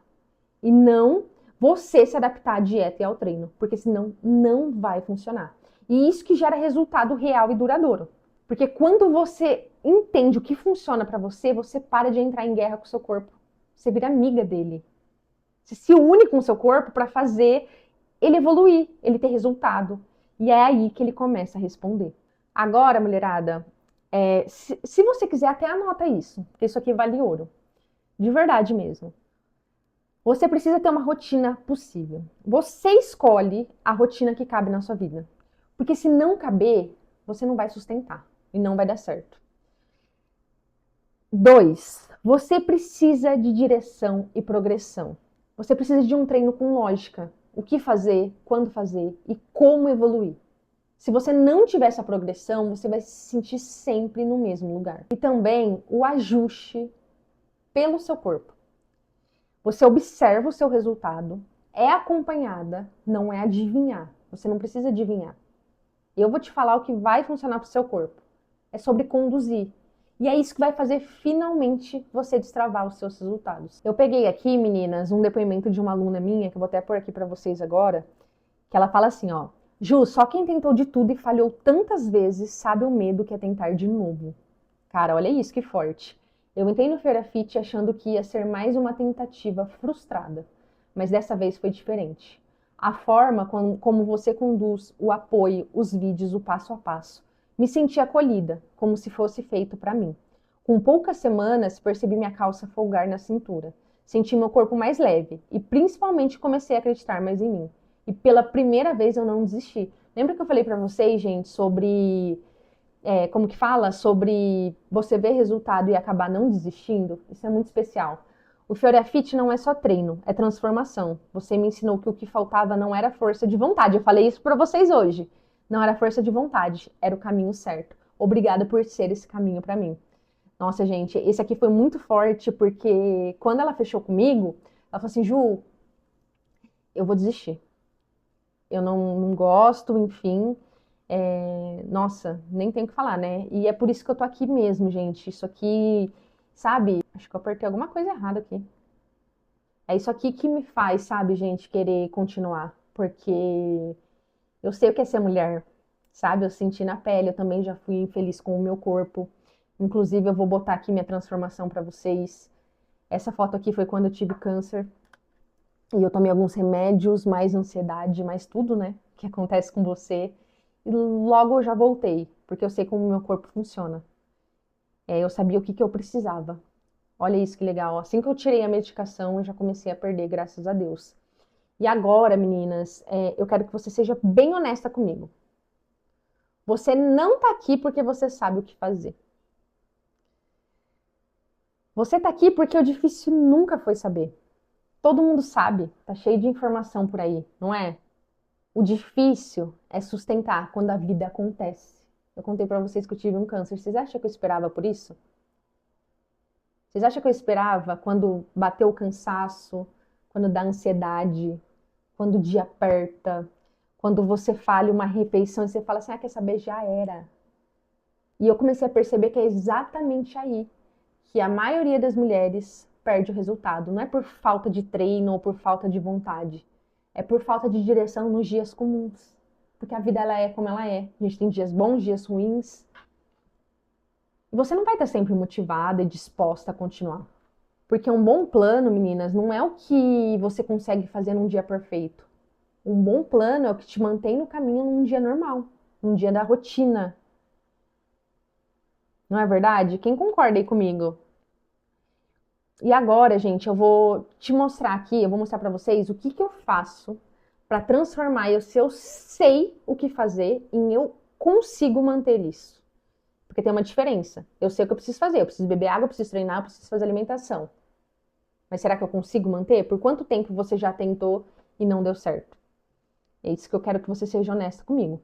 E não você se adaptar à dieta e ao treino, porque senão não vai funcionar. E isso que gera resultado real e duradouro. Porque quando você entende o que funciona para você, você para de entrar em guerra com o seu corpo. Você vira amiga dele. Você se une com o seu corpo para fazer ele evoluir, ele ter resultado. E é aí que ele começa a responder. Agora, mulherada, se você quiser, até anota isso, porque isso aqui vale ouro. De verdade mesmo. Você precisa ter uma rotina possível. Você escolhe a rotina que cabe na sua vida. Porque se não caber, você não vai sustentar e não vai dar certo. 2. Você precisa de direção e progressão. Você precisa de um treino com lógica. O que fazer, quando fazer e como evoluir. Se você não tiver essa progressão, você vai se sentir sempre no mesmo lugar. E também o ajuste pelo seu corpo. Você observa o seu resultado, é acompanhada, não é adivinhar. Você não precisa adivinhar. Eu vou te falar o que vai funcionar para o seu corpo. É sobre conduzir. E é isso que vai fazer finalmente você destravar os seus resultados. Eu peguei aqui, meninas, um depoimento de uma aluna minha, que eu vou até pôr aqui para vocês agora, que ela fala assim, ó: Ju, só quem tentou de tudo e falhou tantas vezes sabe o medo que é tentar de novo. Cara, olha isso, que forte. Eu entrei no Fiora Fit achando que ia ser mais uma tentativa frustrada, mas dessa vez foi diferente. A forma como você conduz o apoio, os vídeos, o passo a passo. Me senti acolhida, como se fosse feito para mim. Com poucas semanas, percebi minha calça folgar na cintura. Senti meu corpo mais leve e principalmente comecei a acreditar mais em mim. E pela primeira vez eu não desisti. Lembra que eu falei para vocês, gente, sobre... como que fala? Sobre você ver resultado e acabar não desistindo? Isso é muito especial. O Fiora Fit não é só treino, é transformação. Você me ensinou que o que faltava não era força de vontade. Eu falei isso para vocês hoje. Não era força de vontade, era o caminho certo. Obrigada por ser esse caminho para mim. Nossa, gente, esse aqui foi muito forte, porque quando ela fechou comigo, ela falou assim, Ju, eu vou desistir. Eu não gosto, enfim. Nossa, nem tem o que falar, né? E é por isso que eu tô aqui mesmo, gente. Isso aqui, sabe? Acho que eu apertei alguma coisa errada aqui. É isso aqui que me faz, sabe, gente, querer continuar. Porque eu sei o que é ser mulher, sabe? Eu senti na pele, eu também já fui infeliz com o meu corpo. Inclusive, eu vou botar aqui minha transformação pra vocês. Essa foto aqui foi quando eu tive câncer. E eu tomei alguns remédios, mais ansiedade, mais tudo, né? Que acontece com você. E logo eu já voltei, porque eu sei como o meu corpo funciona. Eu sabia o que eu precisava. Olha isso que legal. Assim que eu tirei a medicação, eu já comecei a perder, graças a Deus. E agora, meninas, eu quero que você seja bem honesta comigo. Você não tá aqui porque você sabe o que fazer. Você tá aqui porque o difícil nunca foi saber. Todo mundo sabe, tá cheio de informação por aí, não é? O difícil é sustentar quando a vida acontece. Eu contei pra vocês que eu tive um câncer. Vocês acham que eu esperava por isso? Vocês acham que eu esperava quando bateu o cansaço, quando dá ansiedade, quando o dia aperta, quando você falha uma refeição e você fala assim, ah, quer saber, já era. E eu comecei a perceber que é exatamente aí que a maioria das mulheres perde o resultado. Não é por falta de treino ou por falta de vontade. É por falta de direção nos dias comuns. Porque a vida ela é como ela é. A gente tem dias bons, dias ruins. E você não vai estar sempre motivada e disposta a continuar. Porque um bom plano, meninas, não é o que você consegue fazer num dia perfeito. Um bom plano é o que te mantém no caminho num dia normal, num dia da rotina. Não é verdade? Quem concorda aí comigo? E agora, gente, eu vou te mostrar aqui, eu vou mostrar pra vocês o que que eu faço pra transformar eu, se eu sei o que fazer, em eu consigo manter isso. Porque tem uma diferença. Eu sei o que eu preciso fazer, eu preciso beber água, eu preciso treinar, eu preciso fazer alimentação. Mas será que eu consigo manter? Por quanto tempo você já tentou e não deu certo? É isso que eu quero que você seja honesta comigo.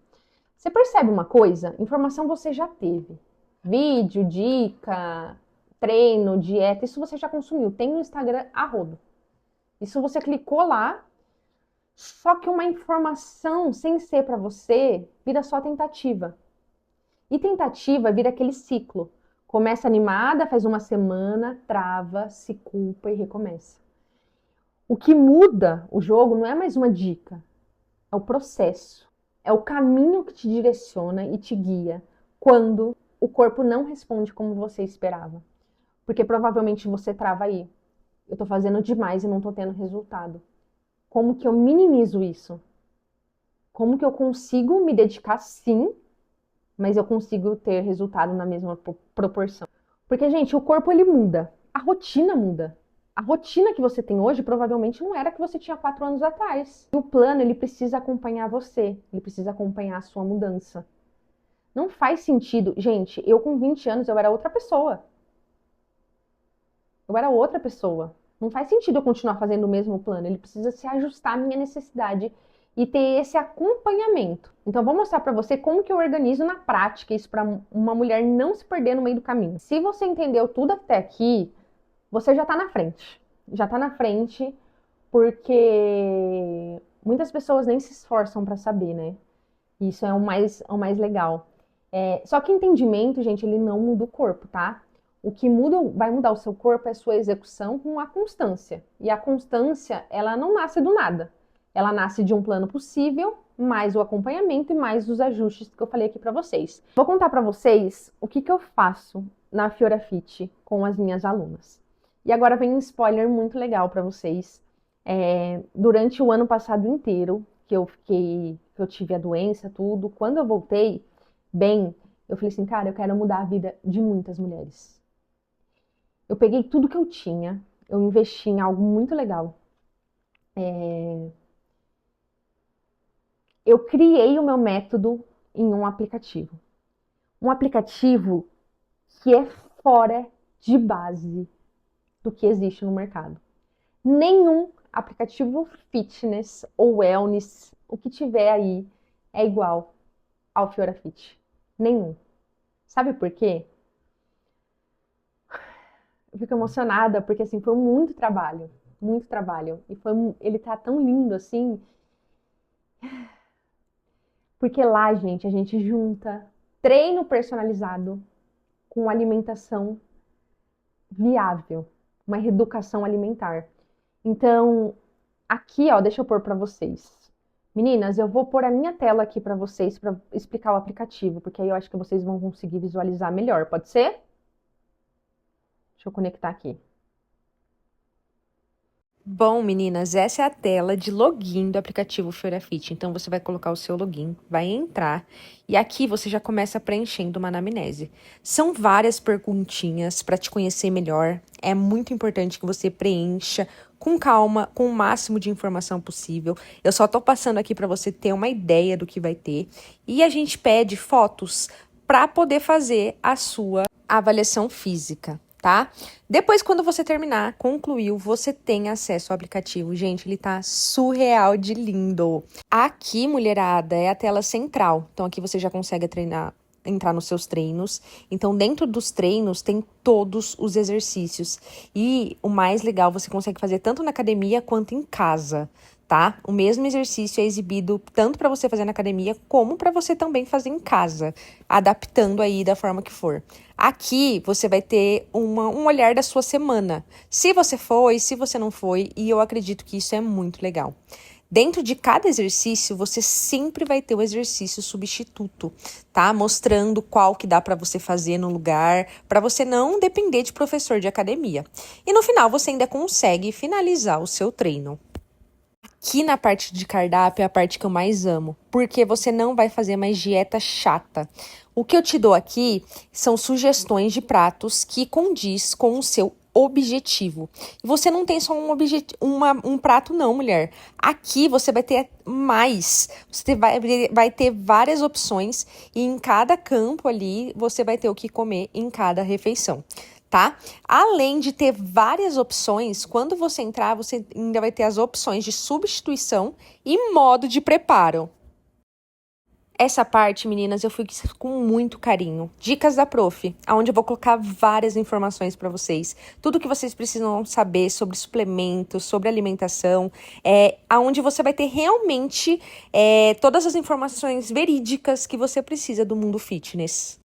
Você percebe uma coisa? Informação você já teve. Vídeo, dica, treino, dieta, isso você já consumiu. Tem no Instagram a rodo. Isso você clicou lá, só que uma informação sem ser para você vira só tentativa. E tentativa vira aquele ciclo. Começa animada, faz uma semana, trava, se culpa e recomeça. O que muda o jogo não é mais uma dica, é o processo. É o caminho que te direciona e te guia quando o corpo não responde como você esperava. Porque provavelmente você trava aí. Eu tô fazendo demais e não tô tendo resultado. Como que eu minimizo isso? Como que eu consigo me dedicar sim, mas eu consigo ter resultado na mesma proporção? Porque, gente, o corpo ele muda, a rotina muda. A rotina que você tem hoje provavelmente não era a que você tinha 4 anos atrás. E o plano ele precisa acompanhar você, ele precisa acompanhar a sua mudança. Não faz sentido, gente, eu com 20 anos eu era outra pessoa. Eu era outra pessoa. Não faz sentido eu continuar fazendo o mesmo plano. Ele precisa se ajustar à minha necessidade e ter esse acompanhamento. Então, eu vou mostrar para você como que eu organizo na prática isso para uma mulher não se perder no meio do caminho. Se você entendeu tudo até aqui, você já está na frente. Já está na frente porque muitas pessoas nem se esforçam para saber, né? Isso é o mais legal. Só que entendimento, gente, ele não muda o corpo, tá? O que muda, vai mudar o seu corpo é a sua execução com a constância. E a constância, ela não nasce do nada. Ela nasce de um plano possível, mais o acompanhamento e mais os ajustes que eu falei aqui para vocês. Vou contar para vocês o que eu faço na Fiora Fit com as minhas alunas. E agora vem um spoiler muito legal para vocês. Durante o ano passado inteiro, que eu tive a doença, tudo, quando eu voltei bem, eu falei assim, cara, eu quero mudar a vida de muitas mulheres. Eu peguei tudo que eu tinha, eu investi em algo muito legal. Eu criei o meu método em um aplicativo. Um aplicativo que é fora de base do que existe no mercado. Nenhum aplicativo fitness ou wellness, o que tiver aí, é igual ao Fiora Fit. Nenhum. Sabe por quê? eu fico emocionada, porque assim, foi muito trabalho. Muito trabalho. E ele tá tão lindo assim, porque lá, gente, a gente junta treino personalizado com alimentação viável, uma reeducação alimentar. Então, aqui, ó, deixa eu pôr para vocês. Meninas, eu vou pôr a minha tela aqui para vocês para explicar o aplicativo, porque aí eu acho que vocês vão conseguir visualizar melhor. Pode ser? Deixa eu conectar aqui. Bom, meninas, essa é a tela de login do aplicativo Fiorafit. Então, você vai colocar o seu login, vai entrar e aqui você já começa preenchendo uma anamnese. São várias perguntinhas para te conhecer melhor. É muito importante que você preencha com calma, com o máximo de informação possível. Eu só tô passando aqui para você ter uma ideia do que vai ter. E a gente pede fotos para poder fazer a sua avaliação física. Tá? Depois, quando você terminar, concluiu, você tem acesso ao aplicativo. Gente, ele tá surreal de lindo. Aqui, mulherada, é a tela central. Então, aqui você já consegue entrar nos seus treinos. Então, dentro dos treinos, tem todos os exercícios. E o mais legal, você consegue fazer tanto na academia quanto em casa, tá? O mesmo exercício é exibido tanto para você fazer na academia, como para você também fazer em casa, adaptando aí da forma que for. Aqui você vai ter um olhar da sua semana. Se você foi, se você não foi, e eu acredito que isso é muito legal. Dentro de cada exercício, você sempre vai ter o exercício substituto, tá? Mostrando qual que dá para você fazer no lugar, para você não depender de professor de academia. E no final, você ainda consegue finalizar o seu treino. Aqui na parte de cardápio é a parte que eu mais amo, porque você não vai fazer mais dieta chata. O que eu te dou aqui são sugestões de pratos que condiz com o seu objetivo. E você não tem só um prato não, mulher. Aqui você vai ter mais. Você vai ter várias opções e em cada campo ali você vai ter o que comer em cada refeição. Tá? Além de ter várias opções, quando você entrar, você ainda vai ter as opções de substituição e modo de preparo. Essa parte, meninas, eu fui com muito carinho. Dicas da Prof, onde eu vou colocar várias informações para vocês. Tudo que vocês precisam saber sobre suplementos, sobre alimentação, aonde você vai ter realmente todas as informações verídicas que você precisa do mundo fitness.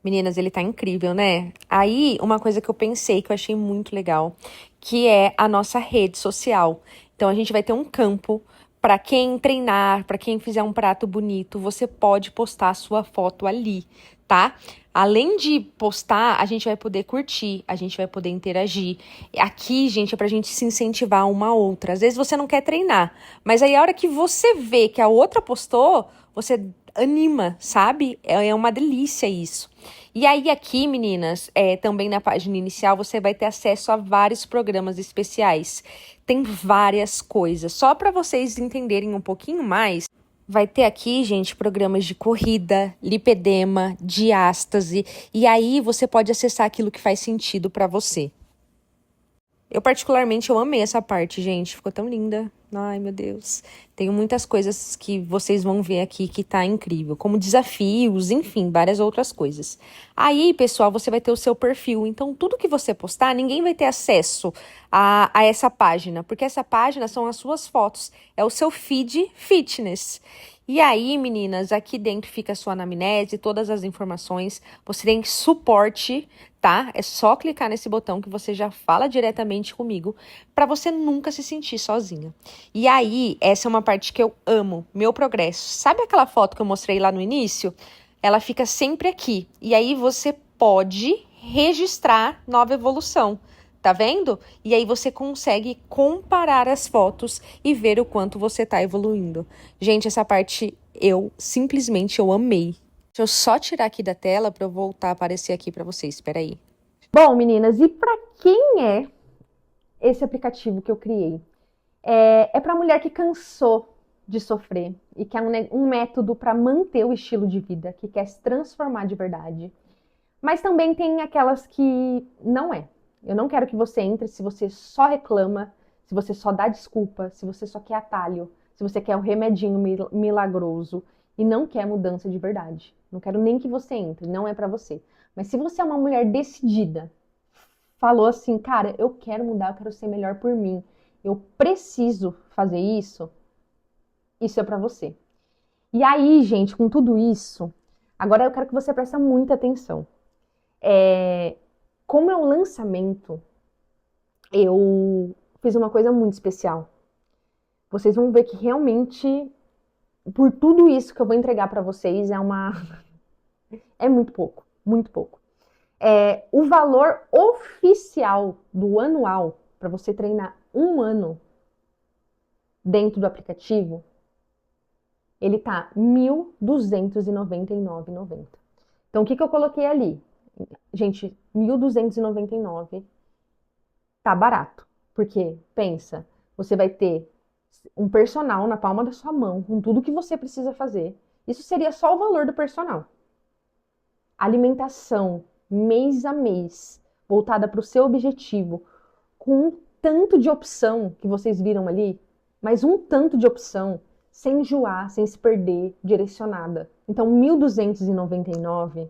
Meninas, ele tá incrível, né? Aí, uma coisa que eu pensei, que eu achei muito legal, que é a nossa rede social. Então, a gente vai ter um campo para quem treinar, para quem fizer um prato bonito, você pode postar a sua foto ali, tá? Além de postar, a gente vai poder curtir, a gente vai poder interagir. Aqui, gente, é pra gente se incentivar uma a outra. Às vezes você não quer treinar, mas aí a hora que você vê que a outra postou, você anima, sabe? É uma delícia isso. E aí aqui, meninas, também na página inicial, você vai ter acesso a vários programas especiais. Tem várias coisas. Só para vocês entenderem um pouquinho mais, vai ter aqui, gente, programas de corrida, lipedema, diástase. E aí você pode acessar aquilo que faz sentido para você. Eu, particularmente, eu amei essa parte, gente. Ficou tão linda. Ai, meu Deus. Tenho muitas coisas que vocês vão ver aqui que tá incrível. Como desafios, enfim, várias outras coisas. Aí, pessoal, você vai ter o seu perfil. Então, tudo que você postar, ninguém vai ter acesso a essa página. Porque essa página são as suas fotos. É o seu feed fitness. E aí, meninas, aqui dentro fica a sua anamnese, todas as informações. Você tem suporte, tá? É só clicar nesse botão que você já fala diretamente comigo para você nunca se sentir sozinha. E aí, essa é uma parte que eu amo, meu progresso. Sabe aquela foto que eu mostrei lá no início? Ela fica sempre aqui. E aí você pode registrar nova evolução. Tá vendo? E aí você consegue comparar as fotos e ver o quanto você tá evoluindo. Gente, essa parte eu amei. Deixa eu só tirar aqui da tela para eu voltar a aparecer aqui para vocês. Espera aí. Bom, meninas, e para quem é esse aplicativo que eu criei? É para mulher que cansou de sofrer e quer um método para manter o estilo de vida, que quer se transformar de verdade. Mas também tem aquelas que não é. Eu não quero que você entre se você só reclama, se você só dá desculpa, se você só quer atalho, se você quer um remedinho milagroso e não quer mudança de verdade. Não quero nem que você entre, não é pra você. Mas se você é uma mulher decidida, falou assim, cara, eu quero mudar, eu quero ser melhor por mim, eu preciso fazer isso, isso é pra você. E aí, gente, com tudo isso, agora eu quero que você preste muita atenção. Como é um lançamento, eu fiz uma coisa muito especial. Vocês vão ver que realmente, por tudo isso que eu vou entregar pra vocês, é muito pouco, muito pouco. O valor oficial do anual, para você treinar um ano dentro do aplicativo, ele tá R$ 1.299,90. Então, o que eu coloquei ali? Gente, R$ 1.299 tá barato. Porque, pensa, você vai ter um personal na palma da sua mão, com tudo que você precisa fazer. Isso seria só o valor do personal. Alimentação, mês a mês, voltada para o seu objetivo, com um tanto de opção que vocês viram ali, mas um tanto de opção, sem enjoar, sem se perder, direcionada. Então, 1.299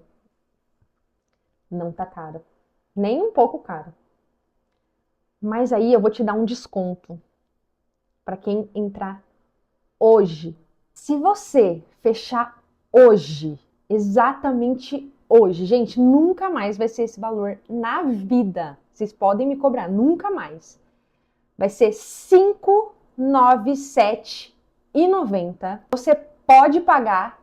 não tá caro. Nem um pouco caro. Mas aí eu vou te dar um desconto para quem entrar hoje. Se você fechar hoje, exatamente hoje, gente, nunca mais vai ser esse valor na vida. Vocês podem me cobrar, nunca mais. Vai ser R$ 597,90. Você pode pagar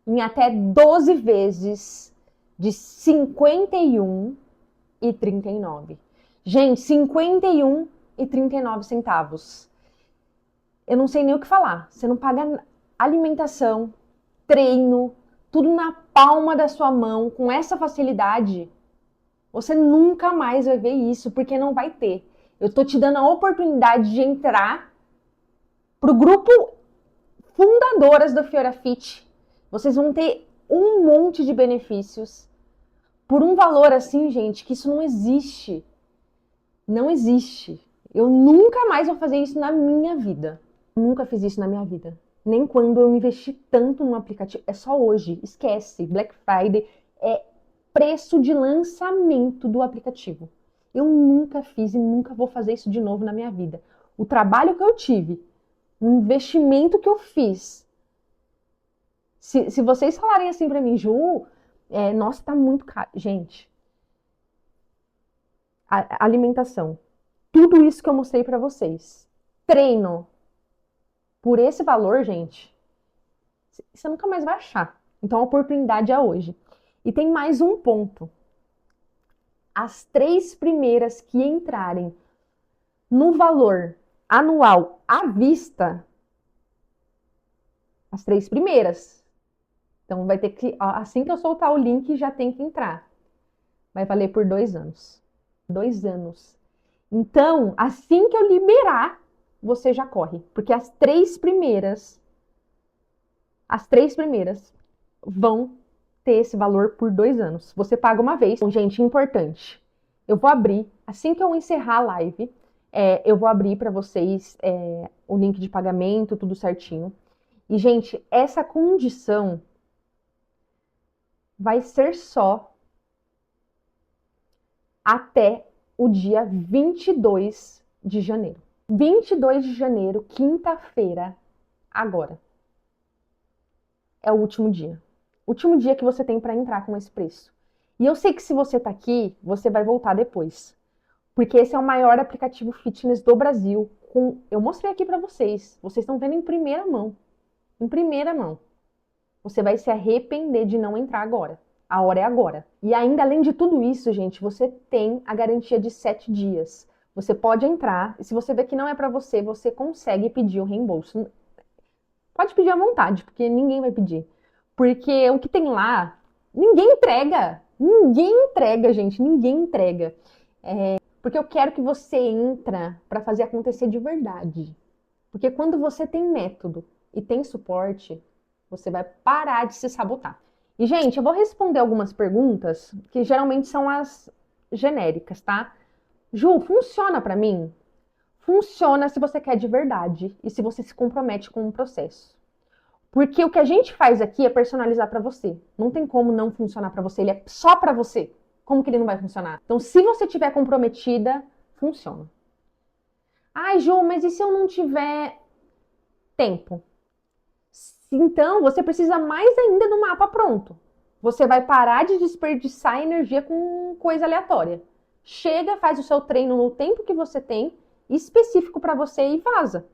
em até 12 vezes de R$ 51,39. Gente, 51,39 centavos. Eu não sei nem o que falar. Você não paga alimentação, treino, tudo na palma da sua mão, com essa facilidade. Você nunca mais vai ver isso, porque não vai ter. Eu tô te dando a oportunidade de entrar pro grupo fundadoras do Fiora Fit. Vocês vão ter um monte de benefícios por um valor assim, gente, que isso não existe. Não existe. Eu nunca mais vou fazer isso na minha vida. Nunca fiz isso na minha vida. Nem quando eu investi tanto no aplicativo. É só hoje. Esquece. Black Friday é preço de lançamento do aplicativo. Eu nunca fiz e nunca vou fazer isso de novo na minha vida. O trabalho que eu tive, o investimento que eu fiz. Se vocês falarem assim pra mim, Ju, nossa, tá muito caro. Gente, alimentação. Tudo isso que eu mostrei pra vocês. Treino. Por esse valor, gente, você nunca mais vai achar. Então a oportunidade é hoje. E tem mais um ponto. As 3 primeiras que entrarem no valor anual à vista, as 3 primeiras. Então vai ter que, assim que eu soltar o link, já tem que entrar. Vai valer por 2 anos. 2 anos. Então, assim que eu liberar, você já corre. Porque as 3 primeiras vão ter esse valor por 2 anos. Você paga uma vez. Então, gente, importante. Eu vou abrir, assim que eu encerrar a live, eu vou abrir para vocês o link de pagamento, tudo certinho. E, gente, essa condição vai ser só até o dia 22 de janeiro. 22 de janeiro, quinta-feira, agora. É o último dia. Último dia que você tem para entrar com esse preço. E eu sei que se você tá aqui, você vai voltar depois. Porque esse é o maior aplicativo fitness do Brasil. Eu mostrei aqui para vocês. Vocês estão vendo em primeira mão. Em primeira mão. Você vai se arrepender de não entrar agora. A hora é agora. E ainda, além de tudo isso, gente, você tem a garantia de 7 dias. Você pode entrar, e se você vê que não é para você, você consegue pedir o reembolso. Pode pedir à vontade, porque ninguém vai pedir. Porque o que tem lá, ninguém entrega. Ninguém entrega, gente. Ninguém entrega. Porque eu quero que você entre para fazer acontecer de verdade. Porque quando você tem método e tem suporte, você vai parar de se sabotar. E, gente, eu vou responder algumas perguntas que geralmente são as genéricas, tá? Ju, funciona pra mim? Funciona se você quer de verdade e se você se compromete com o processo. Porque o que a gente faz aqui é personalizar pra você. Não tem como não funcionar pra você, ele é só pra você. como que ele não vai funcionar? Então, se você estiver comprometida, funciona. Ai, Ju, mas e se eu não tiver tempo? Então, você precisa mais ainda do mapa pronto. Você vai parar de desperdiçar energia com coisa aleatória. Chega, faz o seu treino no tempo que você tem, específico para você e vaza.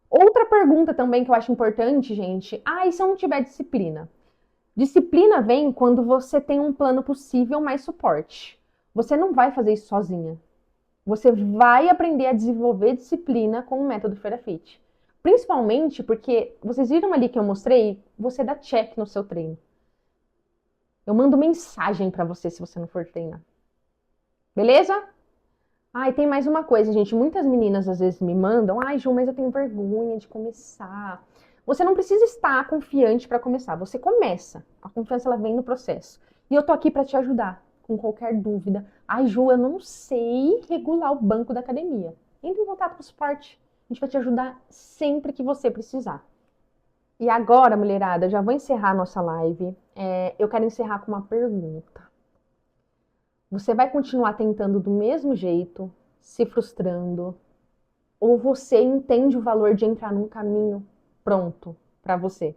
Outra pergunta também que eu acho importante, gente. Ah, e se eu não tiver disciplina? Disciplina vem quando você tem um plano possível mais suporte. Você não vai fazer isso sozinha. Você vai aprender a desenvolver disciplina com o método Feira Fit. Principalmente porque vocês viram ali que eu mostrei, você dá check no seu treino. Eu mando mensagem para você se você não for treinar. Beleza? Ah, e tem mais uma coisa, gente. Muitas meninas às vezes me mandam, ai, Ju, mas eu tenho vergonha de começar. Você não precisa estar confiante para começar. Você começa. A confiança ela vem no processo. E eu tô aqui para te ajudar com qualquer dúvida. Ai, Ju, eu não sei regular o banco da academia. Entre em contato com o suporte. A gente vai te ajudar sempre que você precisar. E agora, mulherada, já vou encerrar a nossa live. Eu quero encerrar com uma pergunta. Você vai continuar tentando do mesmo jeito, se frustrando? Ou você entende o valor de entrar num caminho pronto para você?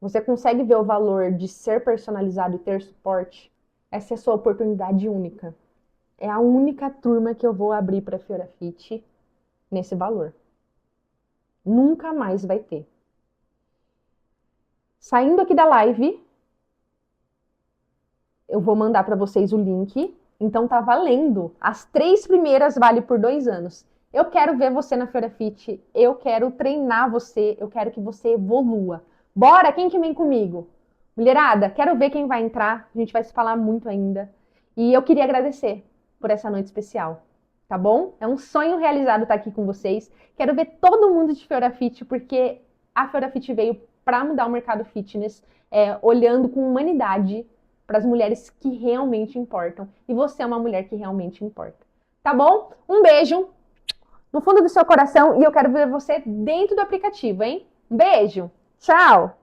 Você consegue ver o valor de ser personalizado e ter suporte? Essa é a sua oportunidade única. É a única turma que eu vou abrir para Fiora Fit nesse valor. Nunca mais vai ter. Saindo aqui da live, eu vou mandar para vocês o link. Então tá valendo. As 3 primeiras vale por 2 anos. Eu quero ver você na Fiora Fit. Eu quero treinar você. Eu quero que você evolua. Bora, quem que vem comigo? Mulherada, quero ver quem vai entrar. A gente vai se falar muito ainda. E eu queria agradecer por essa noite especial. Tá bom? É um sonho realizado estar aqui com vocês. Quero ver todo mundo de Fiora Fit, porque a Fiora Fit veio para mudar o mercado fitness, olhando com humanidade para as mulheres que realmente importam. E você é uma mulher que realmente importa. Tá bom? Um beijo no fundo do seu coração e eu quero ver você dentro do aplicativo, hein? Um beijo! Tchau!